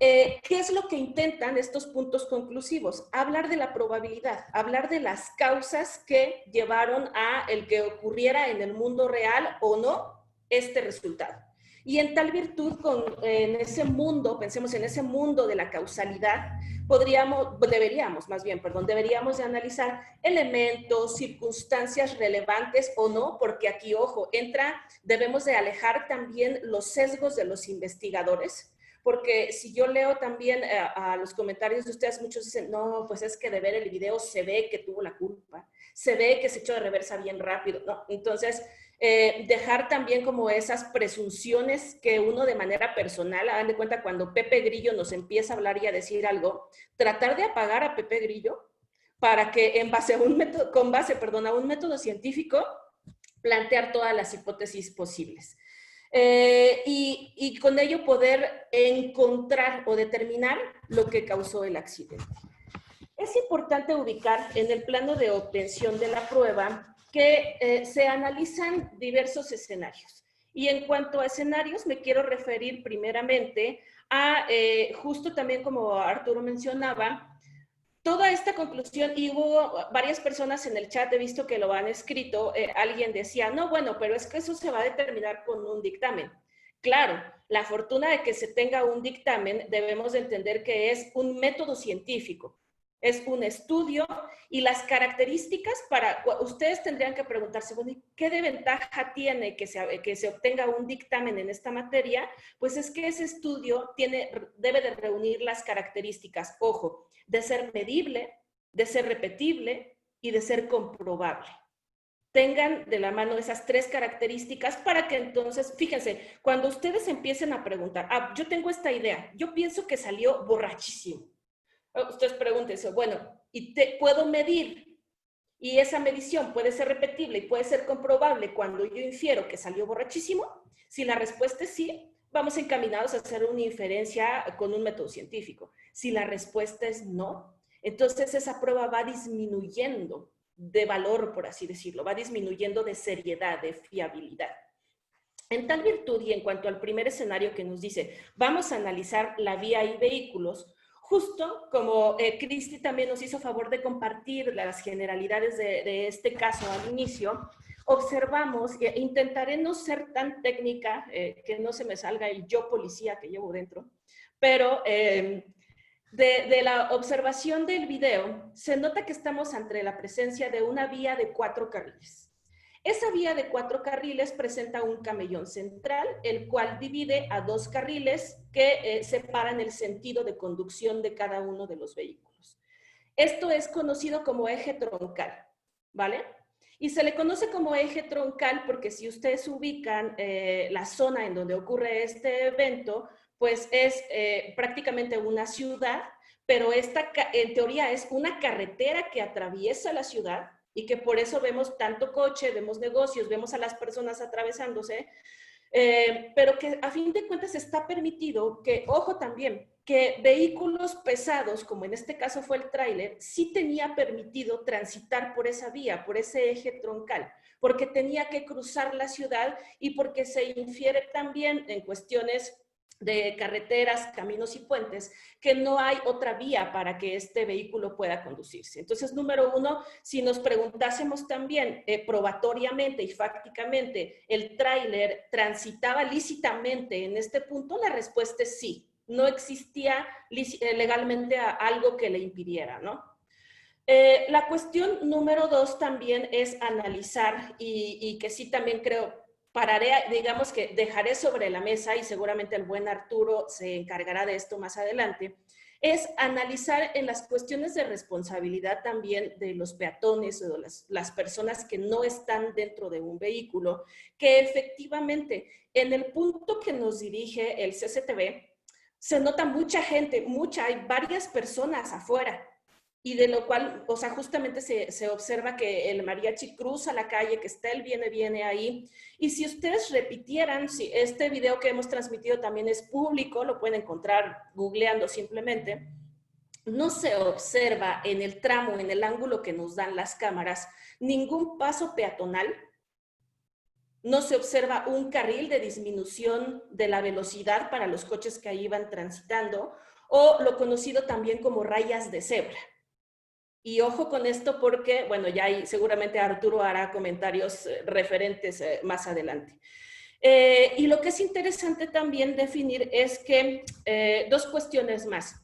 ¿Qué es lo que intentan estos puntos conclusivos? Hablar de la probabilidad, hablar de las causas que llevaron a el que ocurriera en el mundo real o no este resultado. Y en tal virtud, en ese mundo, pensemos en ese mundo de la causalidad, deberíamos de analizar elementos, circunstancias relevantes o no, porque aquí, ojo, debemos de alejar también los sesgos de los investigadores, porque si yo leo también a los comentarios de ustedes, muchos dicen, no, pues es que de ver el video se ve que tuvo la culpa, se ve que se echó de reversa bien rápido, ¿no? Entonces, dejar también como esas presunciones que uno de manera personal, hagan de cuenta cuando Pepe Grillo nos empieza a hablar y a decir algo, tratar de apagar a Pepe Grillo para que con base a un método científico, plantear todas las hipótesis posibles. Y con ello poder encontrar o determinar lo que causó el accidente. Es importante ubicar en el plano de obtención de la prueba que se analizan diversos escenarios. Y en cuanto a escenarios, me quiero referir primeramente a, justo también como Arturo mencionaba, toda esta conclusión, y hubo varias personas en el chat, he visto que lo han escrito, alguien decía, no, bueno, pero es que eso se va a determinar con un dictamen. Claro, la fortuna de que se tenga un dictamen, debemos de entender que es un método científico, es un estudio, y las características ustedes tendrían que preguntarse, bueno, ¿qué de ventaja tiene que se obtenga un dictamen en esta materia? Pues es que ese estudio debe de reunir las características, ojo, de ser medible, de ser repetible y de ser comprobable. Tengan de la mano esas tres características para que entonces, fíjense, cuando ustedes empiecen a preguntar, yo tengo esta idea, yo pienso que salió borrachísimo. Ustedes pregúntense, bueno, ¿y puedo medir? Y esa medición puede ser repetible y puede ser comprobable cuando yo infiero que salió borrachísimo. Si la respuesta es sí, vamos encaminados a hacer una inferencia con un método científico. Si la respuesta es no, entonces esa prueba va disminuyendo de valor, por así decirlo, va disminuyendo de seriedad, de fiabilidad. En tal virtud, y en cuanto al primer escenario que nos dice, vamos a analizar la vía y vehículos, justo como Cristi también nos hizo favor de compartir las generalidades de este caso al inicio, observamos, intentaré no ser tan técnica, que no se me salga el yo policía que llevo dentro, pero de la observación del video, se nota que estamos ante la presencia de una vía de 4 carriles. Esa vía de 4 carriles presenta un camellón central, el cual divide a 2 carriles que separan el sentido de conducción de cada uno de los vehículos. Esto es conocido como eje troncal, ¿vale? Y se le conoce como eje troncal porque si ustedes ubican la zona en donde ocurre este evento, pues es prácticamente una ciudad, pero esta en teoría es una carretera que atraviesa la ciudad, y que por eso vemos tanto coche, vemos negocios, vemos a las personas atravesándose, pero que a fin de cuentas está permitido que, ojo también, que vehículos pesados, como en este caso fue el tráiler, sí tenía permitido transitar por esa vía, por ese eje troncal, porque tenía que cruzar la ciudad y porque se infiere también en cuestiones de carreteras, caminos y puentes, que no hay otra vía para que este vehículo pueda conducirse. Entonces, número uno, si nos preguntásemos también probatoriamente y fácticamente, ¿el tráiler transitaba lícitamente en este punto? La respuesta es sí. No existía legalmente algo que le impidiera, ¿no? La cuestión número 2 también es analizar, y que sí también creo, digamos que dejaré sobre la mesa, y seguramente el buen Arturo se encargará de esto más adelante, es analizar en las cuestiones de responsabilidad también de los peatones o de las personas que no están dentro de un vehículo, que efectivamente en el punto que nos dirige el CCTV, se nota mucha gente, hay varias personas afuera, y de lo cual, o sea, justamente se observa que el mariachi cruza la calle, que está el viene ahí. Y si ustedes repitieran, si este video que hemos transmitido también es público, lo pueden encontrar googleando simplemente, no se observa en el tramo, en el ángulo que nos dan las cámaras, ningún paso peatonal, no se observa un carril de disminución de la velocidad para los coches que ahí van transitando, o lo conocido también como rayas de cebra. Y ojo con esto porque, bueno, ya seguramente Arturo hará comentarios referentes más adelante. Y lo que es interesante también definir es que dos cuestiones más.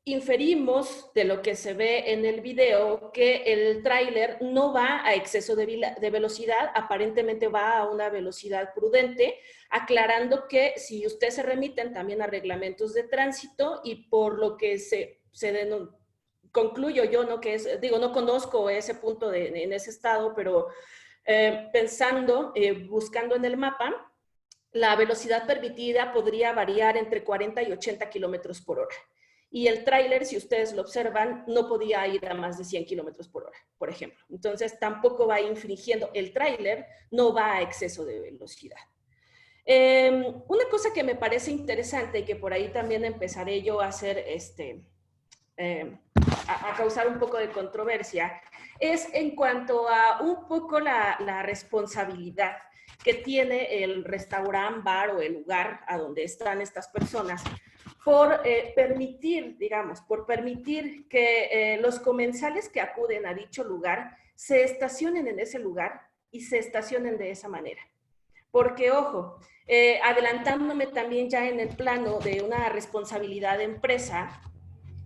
Inferimos de lo que se ve en el video que el tráiler no va a exceso de velocidad, aparentemente va a una velocidad prudente, aclarando que si ustedes se remiten también a reglamentos de tránsito y por lo que concluyo yo, ¿no? Que es, digo, no conozco ese punto en ese estado, pero pensando, buscando en el mapa, la velocidad permitida podría variar entre 40 y 80 kilómetros por hora. Y el tráiler, si ustedes lo observan, no podía ir a más de 100 kilómetros por hora, por ejemplo. Entonces, tampoco va infringiendo. El tráiler no va a exceso de velocidad. Una cosa que me parece interesante y que por ahí también empezaré yo a hacer, a causar un poco de controversia, es en cuanto a un poco la responsabilidad que tiene el restaurante, bar o el lugar a donde están estas personas por permitir, digamos, por permitir que los comensales que acuden a dicho lugar se estacionen en ese lugar y se estacionen de esa manera. Porque, ojo, adelantándome también ya en el plano de una responsabilidad de empresa,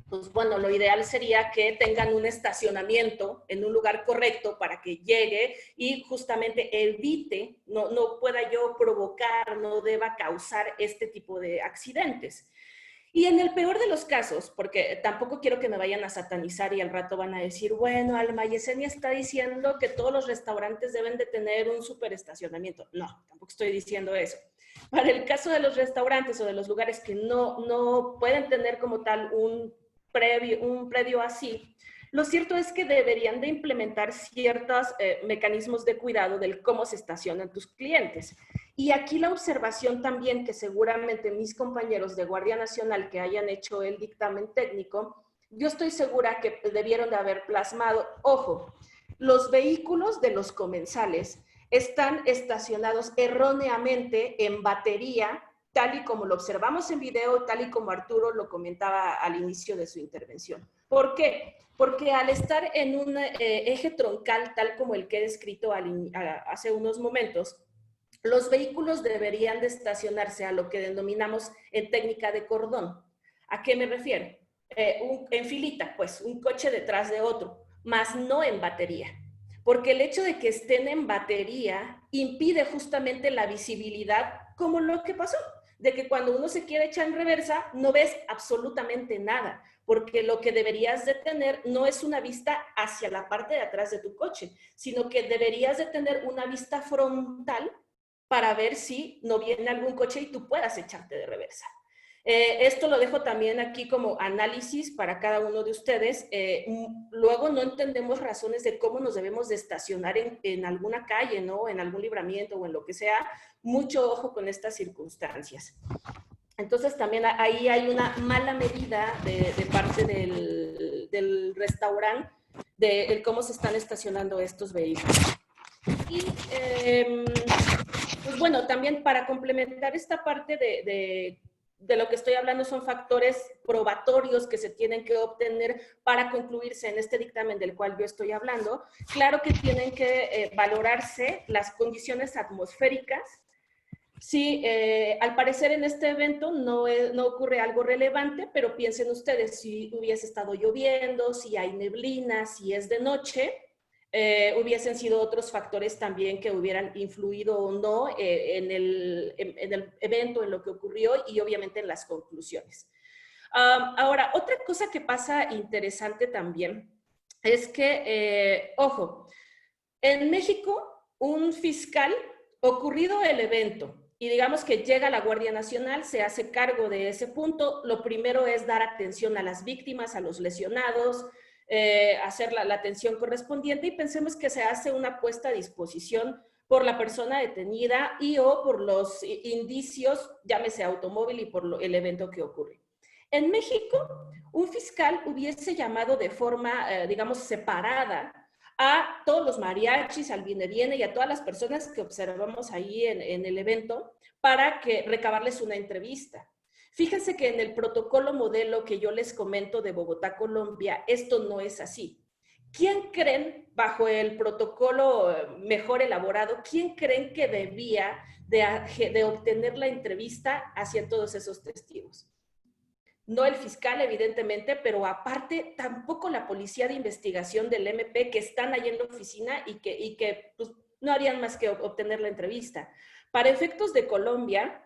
pues bueno, lo ideal sería que tengan un estacionamiento en un lugar correcto para que llegue y justamente evite, no pueda yo provocar, no deba causar este tipo de accidentes. Y en el peor de los casos, porque tampoco quiero que me vayan a satanizar y al rato van a decir, bueno, Alma Yesenia está diciendo que todos los restaurantes deben de tener un superestacionamiento. No, tampoco estoy diciendo eso. Para el caso de los restaurantes o de los lugares que no pueden tener como tal un predio así, lo cierto es que deberían de implementar ciertos mecanismos de cuidado del cómo se estacionan tus clientes. Y aquí la observación también que seguramente mis compañeros de Guardia Nacional que hayan hecho el dictamen técnico, yo estoy segura que debieron de haber plasmado, ojo, los vehículos de los comensales están estacionados erróneamente en batería, tal y como lo observamos en video, tal y como Arturo lo comentaba al inicio de su intervención. ¿Por qué? Porque al estar en un eje troncal, tal como el que he descrito hace unos momentos, los vehículos deberían de estacionarse a lo que denominamos en técnica de cordón. ¿A qué me refiero? En filita, pues, un coche detrás de otro, más no en batería. Porque el hecho de que estén en batería impide justamente la visibilidad, como lo que pasó, de que cuando uno se quiere echar en reversa, no ves absolutamente nada, porque lo que deberías de tener no es una vista hacia la parte de atrás de tu coche, sino que deberías de tener una vista frontal para ver si no viene algún coche y tú puedas echarte de reversa. Esto lo dejo también aquí como análisis para cada uno de ustedes. Luego no entendemos razones de cómo nos debemos de estacionar en alguna calle, ¿no? En algún libramiento o en lo que sea. Mucho ojo con estas circunstancias. Entonces también ahí hay una mala medida de parte del restaurante de cómo se están estacionando estos vehículos. Y pues bueno, también para complementar esta parte de lo que estoy hablando son factores probatorios que se tienen que obtener para concluirse en este dictamen del cual yo estoy hablando. Claro que tienen que valorarse las condiciones atmosféricas. Sí, al parecer en este evento no ocurre algo relevante, pero piensen ustedes, si hubiese estado lloviendo, si hay neblina, si es de noche, hubiesen sido otros factores también que hubieran influido o no en el evento, en lo que ocurrió y obviamente en las conclusiones. Ahora, otra cosa que pasa interesante también es que, ojo, en México, un fiscal, ocurrido el evento, y digamos que llega la Guardia Nacional, se hace cargo de ese punto, lo primero es dar atención a las víctimas, a los lesionados, hacer la atención correspondiente, y pensemos que se hace una puesta a disposición por la persona detenida y o por los indicios, llámese automóvil, y por el evento que ocurre. En México, un fiscal hubiese llamado de forma, digamos, separada a todos los mariachis, al viene y a todas las personas que observamos ahí en el evento para recabarles una entrevista. Fíjense que en el protocolo modelo que yo les comento de Bogotá, Colombia, esto no es así. ¿Quién creen, bajo el protocolo mejor elaborado, quién creen que debía de obtener la entrevista hacia todos esos testigos? No el fiscal, evidentemente, pero aparte tampoco la policía de investigación del MP que están ahí en la oficina y que pues, no harían más que obtener la entrevista. Para efectos de Colombia,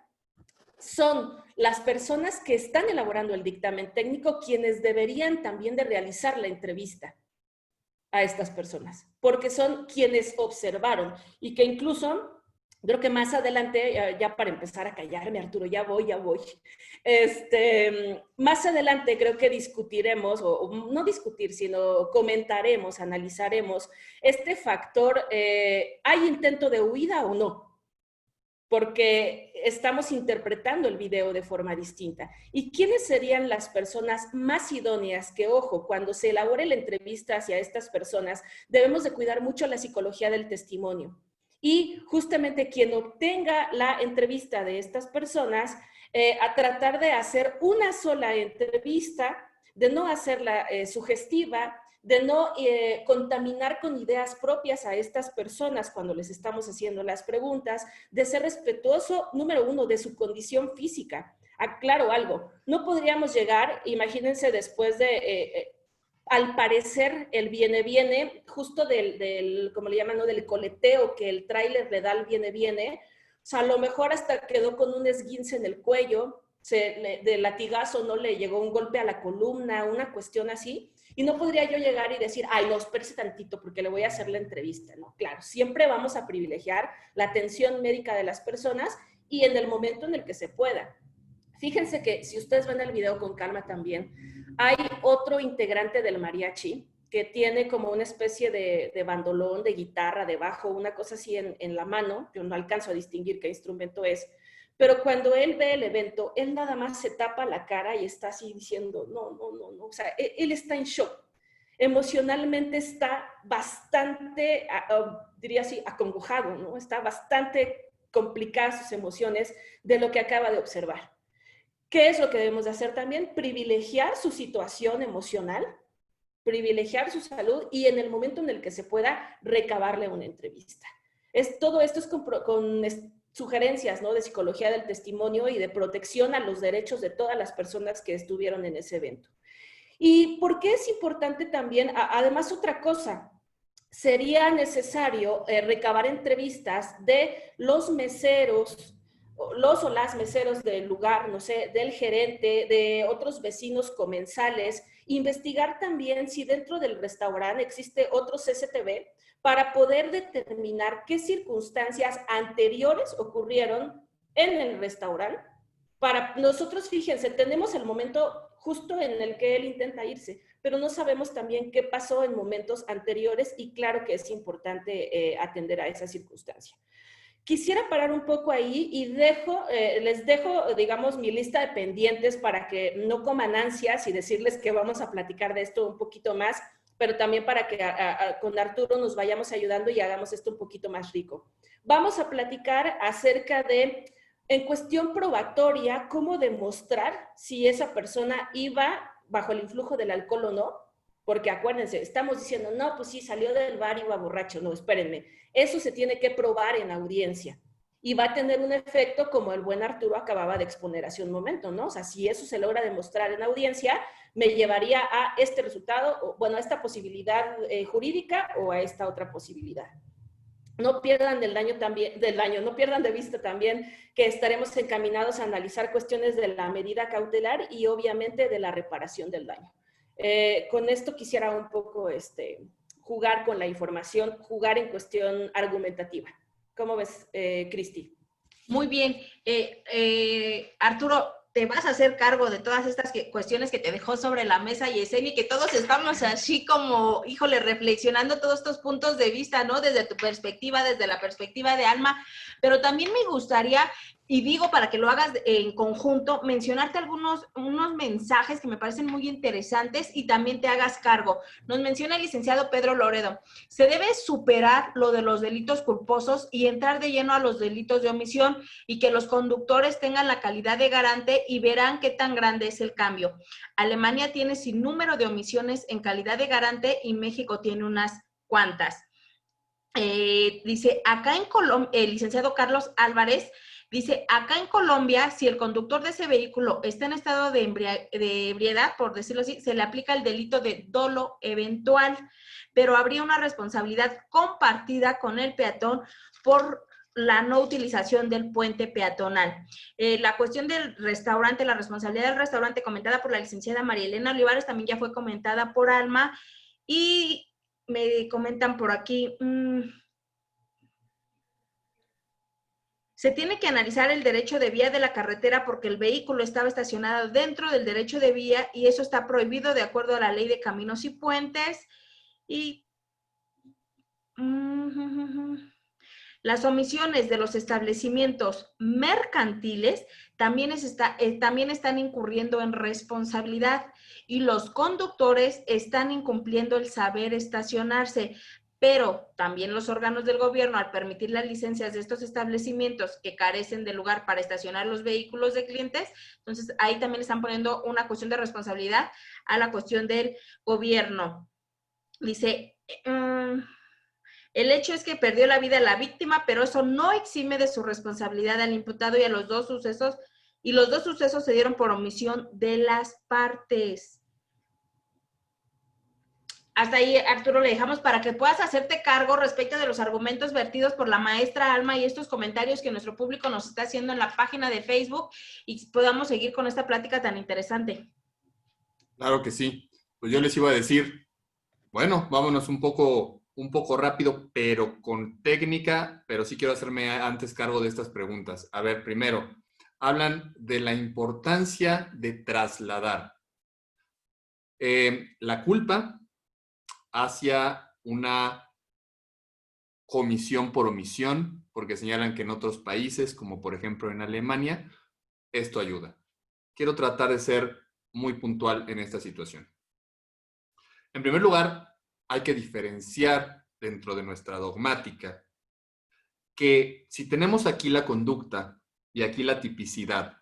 son las personas que están elaborando el dictamen técnico quienes deberían también de realizar la entrevista a estas personas, porque son quienes observaron y que incluso... Creo que más adelante, ya para empezar a callarme, Arturo, ya voy. Más adelante creo que discutiremos, o no discutir, sino comentaremos, analizaremos este factor, ¿hay intento de huida o no? Porque estamos interpretando el video de forma distinta. ¿Y quiénes serían las personas más idóneas? Que, ojo, cuando se elabore la entrevista hacia estas personas, debemos de cuidar mucho la psicología del testimonio. Y justamente quien obtenga la entrevista de estas personas, a tratar de hacer una sola entrevista, de no hacerla sugestiva, de no contaminar con ideas propias a estas personas cuando les estamos haciendo las preguntas, de ser respetuoso, número uno, de su condición física. Aclaro algo, no podríamos llegar, imagínense después de... al parecer, el viene, justo del como le llaman, ¿no? Del coleteo que el tráiler le da al viene, o sea, a lo mejor hasta quedó con un esguince en el cuello, de latigazo, ¿no? Le llegó un golpe a la columna, una cuestión así, y no podría yo llegar y decir, ay, no, espérese tantito porque le voy a hacer la entrevista, ¿no? Claro, siempre vamos a privilegiar la atención médica de las personas y en el momento en el que se pueda. Fíjense que si ustedes ven el video con calma también, hay otro integrante del mariachi que tiene como una especie de bandolón, de guitarra, de bajo, una cosa así en la mano. Yo no alcanzo a distinguir qué instrumento es, pero cuando él ve el evento, él nada más se tapa la cara y está así diciendo, no. O sea, él está en shock. Emocionalmente está bastante, diría así, acongojado, ¿no? Está bastante complicadas sus emociones de lo que acaba de observar. ¿Qué es lo que debemos de hacer también? Privilegiar su situación emocional, privilegiar su salud y en el momento en el que se pueda recabarle una entrevista. Todo esto es con sugerencias, ¿no? De psicología del testimonio y de protección a los derechos de todas las personas que estuvieron en ese evento. ¿Y por qué es importante también? Además, otra cosa, sería necesario recabar entrevistas de los meseros, los o las meseros del lugar, no sé, del gerente, de otros vecinos comensales, investigar también si dentro del restaurante existe otro CCTV para poder determinar qué circunstancias anteriores ocurrieron en el restaurante. Para nosotros, fíjense, tenemos el momento justo en el que él intenta irse, pero no sabemos también qué pasó en momentos anteriores y claro que es importante atender a esa circunstancia. Quisiera parar un poco ahí y les dejo, digamos, mi lista de pendientes para que no coman ansias y decirles que vamos a platicar de esto un poquito más, pero también para que con Arturo nos vayamos ayudando y hagamos esto un poquito más rico. Vamos a platicar acerca de, en cuestión probatoria, cómo demostrar si esa persona iba bajo el influjo del alcohol o no. Porque acuérdense, estamos diciendo, no, pues sí, salió del bar y iba borracho. No, espérenme. Eso se tiene que probar en audiencia. Y va a tener un efecto como el buen Arturo acababa de exponer hace un momento, ¿no? O sea, si eso se logra demostrar en audiencia, me llevaría a este resultado, o, bueno, a esta posibilidad jurídica o a esta otra posibilidad. no pierdan no pierdan de vista también que estaremos encaminados a analizar cuestiones de la medida cautelar y obviamente de la reparación del daño. Con esto quisiera un poco jugar con la información, jugar en cuestión argumentativa. ¿Cómo ves, Cristi? Muy bien. Arturo, te vas a hacer cargo de todas estas cuestiones que te dejó sobre la mesa Yesenia, y que todos estamos así como, híjole, reflexionando todos estos puntos de vista, ¿no? Desde tu perspectiva, desde la perspectiva de Alma, pero también me gustaría, y digo para que lo hagas en conjunto, mencionarte unos mensajes que me parecen muy interesantes y también te hagas cargo. Nos menciona el licenciado Pedro Loredo: se debe superar lo de los delitos culposos y entrar de lleno a los delitos de omisión, y que los conductores tengan la calidad de garante y verán qué tan grande es el cambio. Alemania tiene sin número de omisiones en calidad de garante y México tiene unas cuantas. Dice, acá en Colombia, el licenciado Carlos Álvarez dice, acá en Colombia, si el conductor de ese vehículo está en estado de ebriedad, por decirlo así, se le aplica el delito de dolo eventual, pero habría una responsabilidad compartida con el peatón por la no utilización del puente peatonal. La cuestión del restaurante, la responsabilidad del restaurante, comentada por la licenciada María Elena Olivares, también ya fue comentada por Alma, y me comentan por aquí, se tiene que analizar el derecho de vía de la carretera porque el vehículo estaba estacionado dentro del derecho de vía y eso está prohibido de acuerdo a la ley de caminos y puentes. Y las omisiones de los establecimientos mercantiles también están incurriendo en responsabilidad, y los conductores están incumpliendo el saber estacionarse. Pero también los órganos del gobierno, al permitir las licencias de estos establecimientos que carecen de lugar para estacionar los vehículos de clientes, entonces ahí también están poniendo una cuestión de responsabilidad a la cuestión del gobierno. Dice, el hecho es que perdió la vida la víctima, pero eso no exime de su responsabilidad al imputado y a los dos sucesos, y los dos sucesos se dieron por omisión de las partes. Hasta ahí, Arturo, le dejamos para que puedas hacerte cargo respecto de los argumentos vertidos por la maestra Alma y estos comentarios que nuestro público nos está haciendo en la página de Facebook, y podamos seguir con esta plática tan interesante. Claro que sí. Pues yo les iba a decir, bueno, vámonos un poco rápido, pero con técnica, pero sí quiero hacerme antes cargo de estas preguntas. A ver, primero, hablan de la importancia de trasladar la culpa hacia una comisión por omisión, porque señalan que en otros países, como por ejemplo en Alemania, esto ayuda. Quiero tratar de ser muy puntual en esta situación. En primer lugar, hay que diferenciar dentro de nuestra dogmática que si tenemos aquí la conducta y aquí la tipicidad,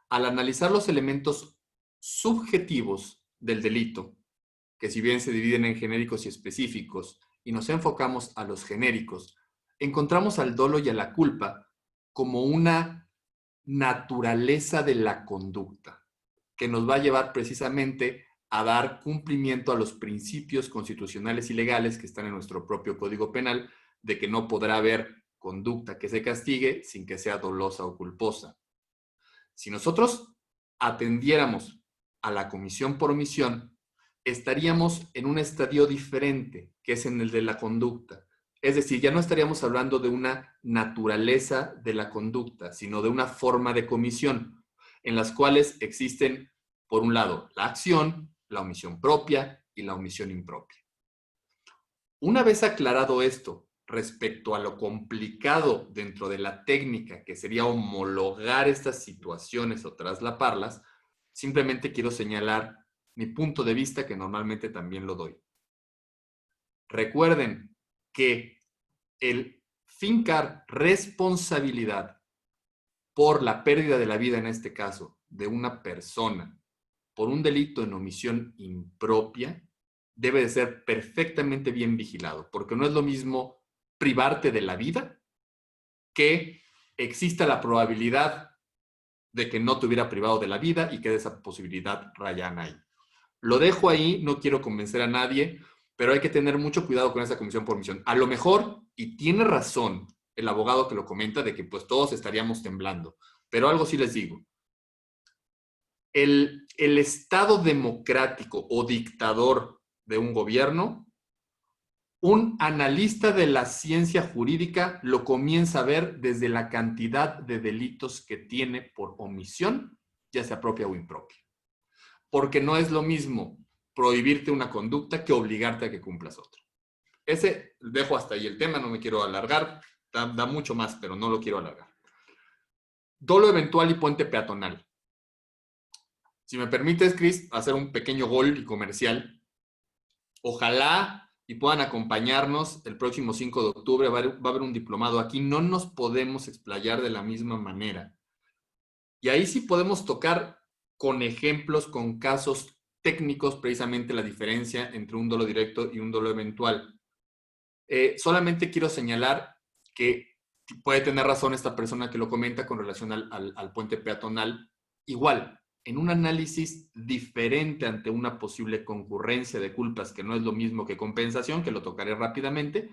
al analizar los elementos subjetivos del delito, que si bien se dividen en genéricos y específicos, y nos enfocamos a los genéricos, encontramos al dolo y a la culpa como una naturaleza de la conducta, que nos va a llevar precisamente a dar cumplimiento a los principios constitucionales y legales que están en nuestro propio Código Penal, de que no podrá haber conducta que se castigue sin que sea dolosa o culposa. Si nosotros atendiéramos a la comisión por omisión, estaríamos en un estadio diferente, que es en el de la conducta. Es decir, ya no estaríamos hablando de una naturaleza de la conducta, sino de una forma de comisión, en las cuales existen, por un lado, la acción, la omisión propia y la omisión impropia. Una vez aclarado esto respecto a lo complicado dentro de la técnica, que sería homologar estas situaciones o traslaparlas, simplemente quiero señalar mi punto de vista, que normalmente también lo doy. Recuerden que el fincar responsabilidad por la pérdida de la vida, en este caso, de una persona, por un delito en omisión impropia, debe de ser perfectamente bien vigilado, porque no es lo mismo privarte de la vida que exista la probabilidad de que no te hubiera privado de la vida y que esa posibilidad rayan ahí. Lo dejo ahí, no quiero convencer a nadie, pero hay que tener mucho cuidado con esa comisión por omisión. A lo mejor, y tiene razón el abogado que lo comenta de que pues todos estaríamos temblando. Pero algo sí les digo. El Estado democrático o dictador de un gobierno, un analista de la ciencia jurídica lo comienza a ver desde la cantidad de delitos que tiene por omisión, ya sea propia o impropia. Porque no es lo mismo prohibirte una conducta que obligarte a que cumplas otra. Ese, dejo hasta ahí el tema, no me quiero alargar, da mucho más, pero no lo quiero alargar. Dolo eventual y puente peatonal. Si me permites, Chris, hacer un pequeño gol y comercial. Ojalá y puedan acompañarnos el próximo 5 de octubre. Va a haber un diplomado aquí. No nos podemos explayar de la misma manera. Y ahí sí podemos tocar con ejemplos, con casos técnicos, precisamente la diferencia entre un dolo directo y un dolo eventual. Solamente quiero señalar que puede tener razón esta persona que lo comenta con relación al puente peatonal. Igual, en un análisis diferente ante una posible concurrencia de culpas, que no es lo mismo que compensación, que lo tocaré rápidamente,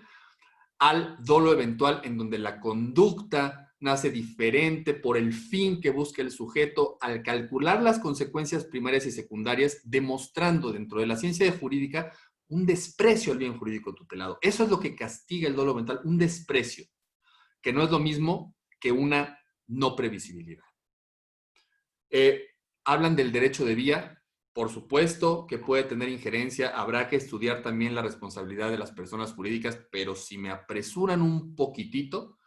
al dolo eventual, en donde la conducta nace diferente por el fin que busca el sujeto al calcular las consecuencias primarias y secundarias, demostrando dentro de la ciencia jurídica un desprecio al bien jurídico tutelado. Eso es lo que castiga el dolo eventual, un desprecio, que no es lo mismo que una no previsibilidad. Hablan del derecho de vía, por supuesto que puede tener injerencia, habrá que estudiar también la responsabilidad de las personas jurídicas, pero si me apresuran un poquitito,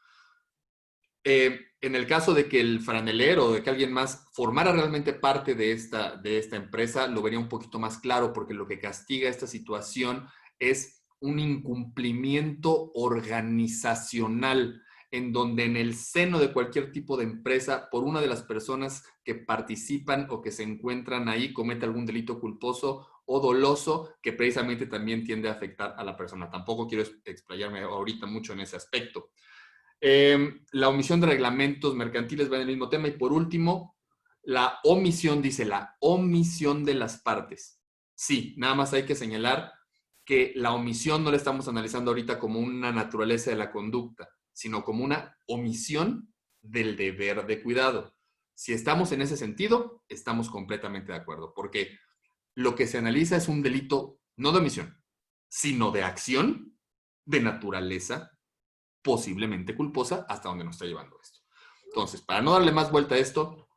en el caso de que el franelero o de que alguien más formara realmente parte de esta empresa, lo vería un poquito más claro, porque lo que castiga esta situación es un incumplimiento organizacional, en donde en el seno de cualquier tipo de empresa, por una de las personas que participan o que se encuentran ahí, comete algún delito culposo o doloso que precisamente también tiende a afectar a la persona. Tampoco quiero explayarme ahorita mucho en ese aspecto. La omisión de reglamentos mercantiles va en el mismo tema. Y por último, la omisión, dice la omisión de las partes. Sí, nada más hay que señalar que la omisión no la estamos analizando ahorita como una naturaleza de la conducta, sino como una omisión del deber de cuidado. Si estamos en ese sentido, estamos completamente de acuerdo, porque lo que se analiza es un delito no de omisión, sino de acción de naturaleza posiblemente culposa, hasta donde nos está llevando esto. Entonces, para no darle más vuelta a esto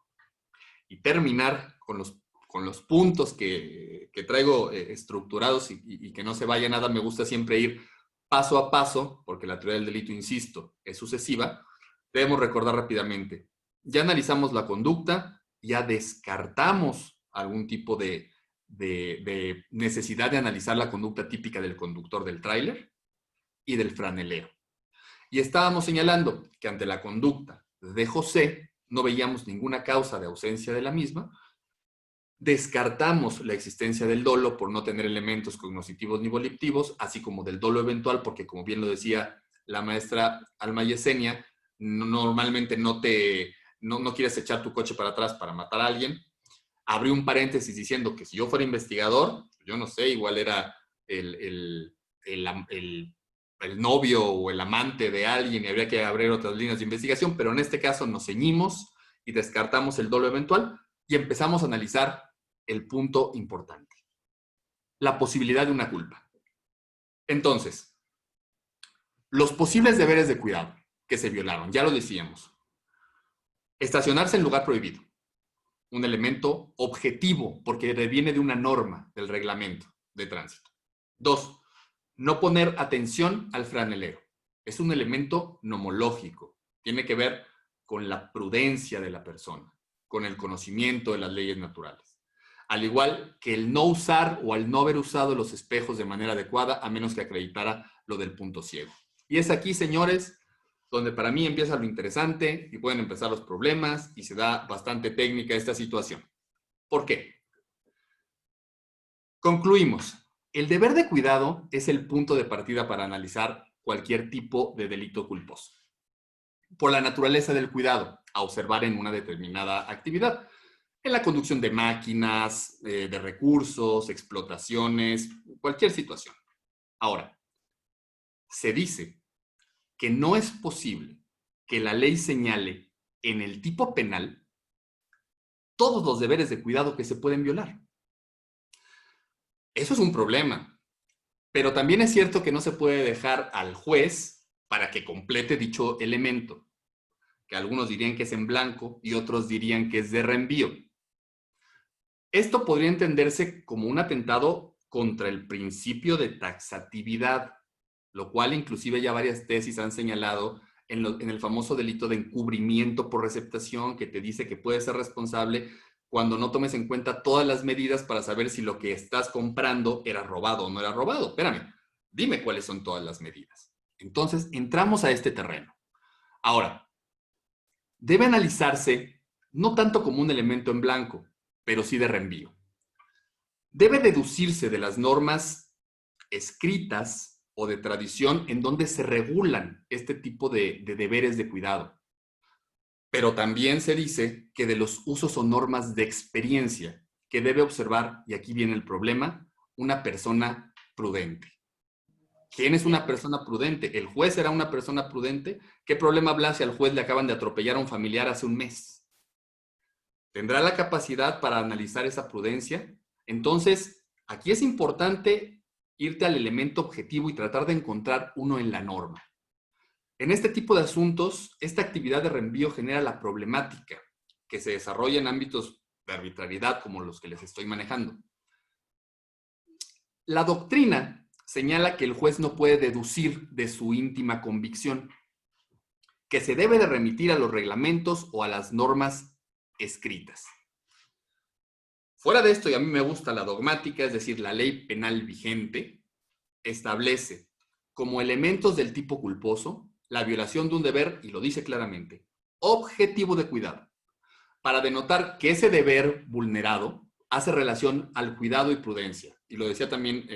y terminar con los puntos que traigo estructurados y que no se vaya nada, me gusta siempre ir paso a paso, porque la teoría del delito, insisto, es sucesiva. Debemos recordar rápidamente. Ya analizamos la conducta, ya descartamos algún tipo de necesidad de analizar la conducta típica del conductor del tráiler y del franelero. Y estábamos señalando que ante la conducta de José no veíamos ninguna causa de ausencia de la misma. Descartamos la existencia del dolo por no tener elementos cognitivos ni voliptivos, así como del dolo eventual, porque como bien lo decía la maestra Alma Yesenia, normalmente no quieres echar tu coche para atrás para matar a alguien. Abrí un paréntesis diciendo que si yo fuera investigador, yo no sé, igual era el novio o el amante de alguien y habría que abrir otras líneas de investigación, pero en este caso nos ceñimos y descartamos el dolo eventual y empezamos a analizar el punto importante, la posibilidad de una culpa. Entonces, los posibles deberes de cuidado que se violaron, ya lo decíamos. Estacionarse en lugar prohibido, un elemento objetivo porque viene de una norma del reglamento de tránsito. 2, no poner atención al franelero. Es un elemento nomológico. Tiene que ver con la prudencia de la persona, con el conocimiento de las leyes naturales. Al igual que el no usar o al no haber usado los espejos de manera adecuada, a menos que acreditara lo del punto ciego. Y es aquí, señores, donde para mí empieza lo interesante y pueden empezar los problemas y se da bastante técnica esta situación. ¿Por qué? Concluimos. El deber de cuidado es el punto de partida para analizar cualquier tipo de delito culposo. Por la naturaleza del cuidado, a observar en una determinada actividad. En la conducción de máquinas, de recursos, explotaciones, cualquier situación. Ahora, se dice que no es posible que la ley señale en el tipo penal todos los deberes de cuidado que se pueden violar. Eso es un problema. Pero también es cierto que no se puede dejar al juez para que complete dicho elemento, que algunos dirían que es en blanco y otros dirían que es de reenvío. Esto podría entenderse como un atentado contra el principio de taxatividad, lo cual inclusive ya varias tesis han señalado en el famoso delito de encubrimiento por receptación, que te dice que puedes ser responsable cuando no tomes en cuenta todas las medidas para saber si lo que estás comprando era robado o no era robado. Espérame, dime cuáles son todas las medidas. Entonces, entramos a este terreno. Ahora, debe analizarse no tanto como un elemento en blanco, pero sí de reenvío. Debe deducirse de las normas escritas o de tradición en donde se regulan este tipo de deberes de cuidado. Pero también se dice que de los usos o normas de experiencia que debe observar, y aquí viene el problema, una persona prudente. ¿Quién es una persona prudente? ¿El juez era una persona prudente? ¿Qué problema habla si al juez le acaban de atropellar a un familiar hace un mes? ¿Tendrá la capacidad para analizar esa prudencia? Entonces, aquí es importante irte al elemento objetivo y tratar de encontrar uno en la norma. En este tipo de asuntos, esta actividad de reenvío genera la problemática que se desarrolla en ámbitos de arbitrariedad como los que les estoy manejando. La doctrina señala que el juez no puede deducir de su íntima convicción, que se debe de remitir a los reglamentos o a las normas escritas. Fuera de esto, y a mí me gusta la dogmática, es decir, la ley penal vigente, establece como elementos del tipo culposo la violación de un deber, y lo dice claramente, objetivo de cuidado, para denotar que ese deber vulnerado hace relación al cuidado y prudencia. Y lo decía también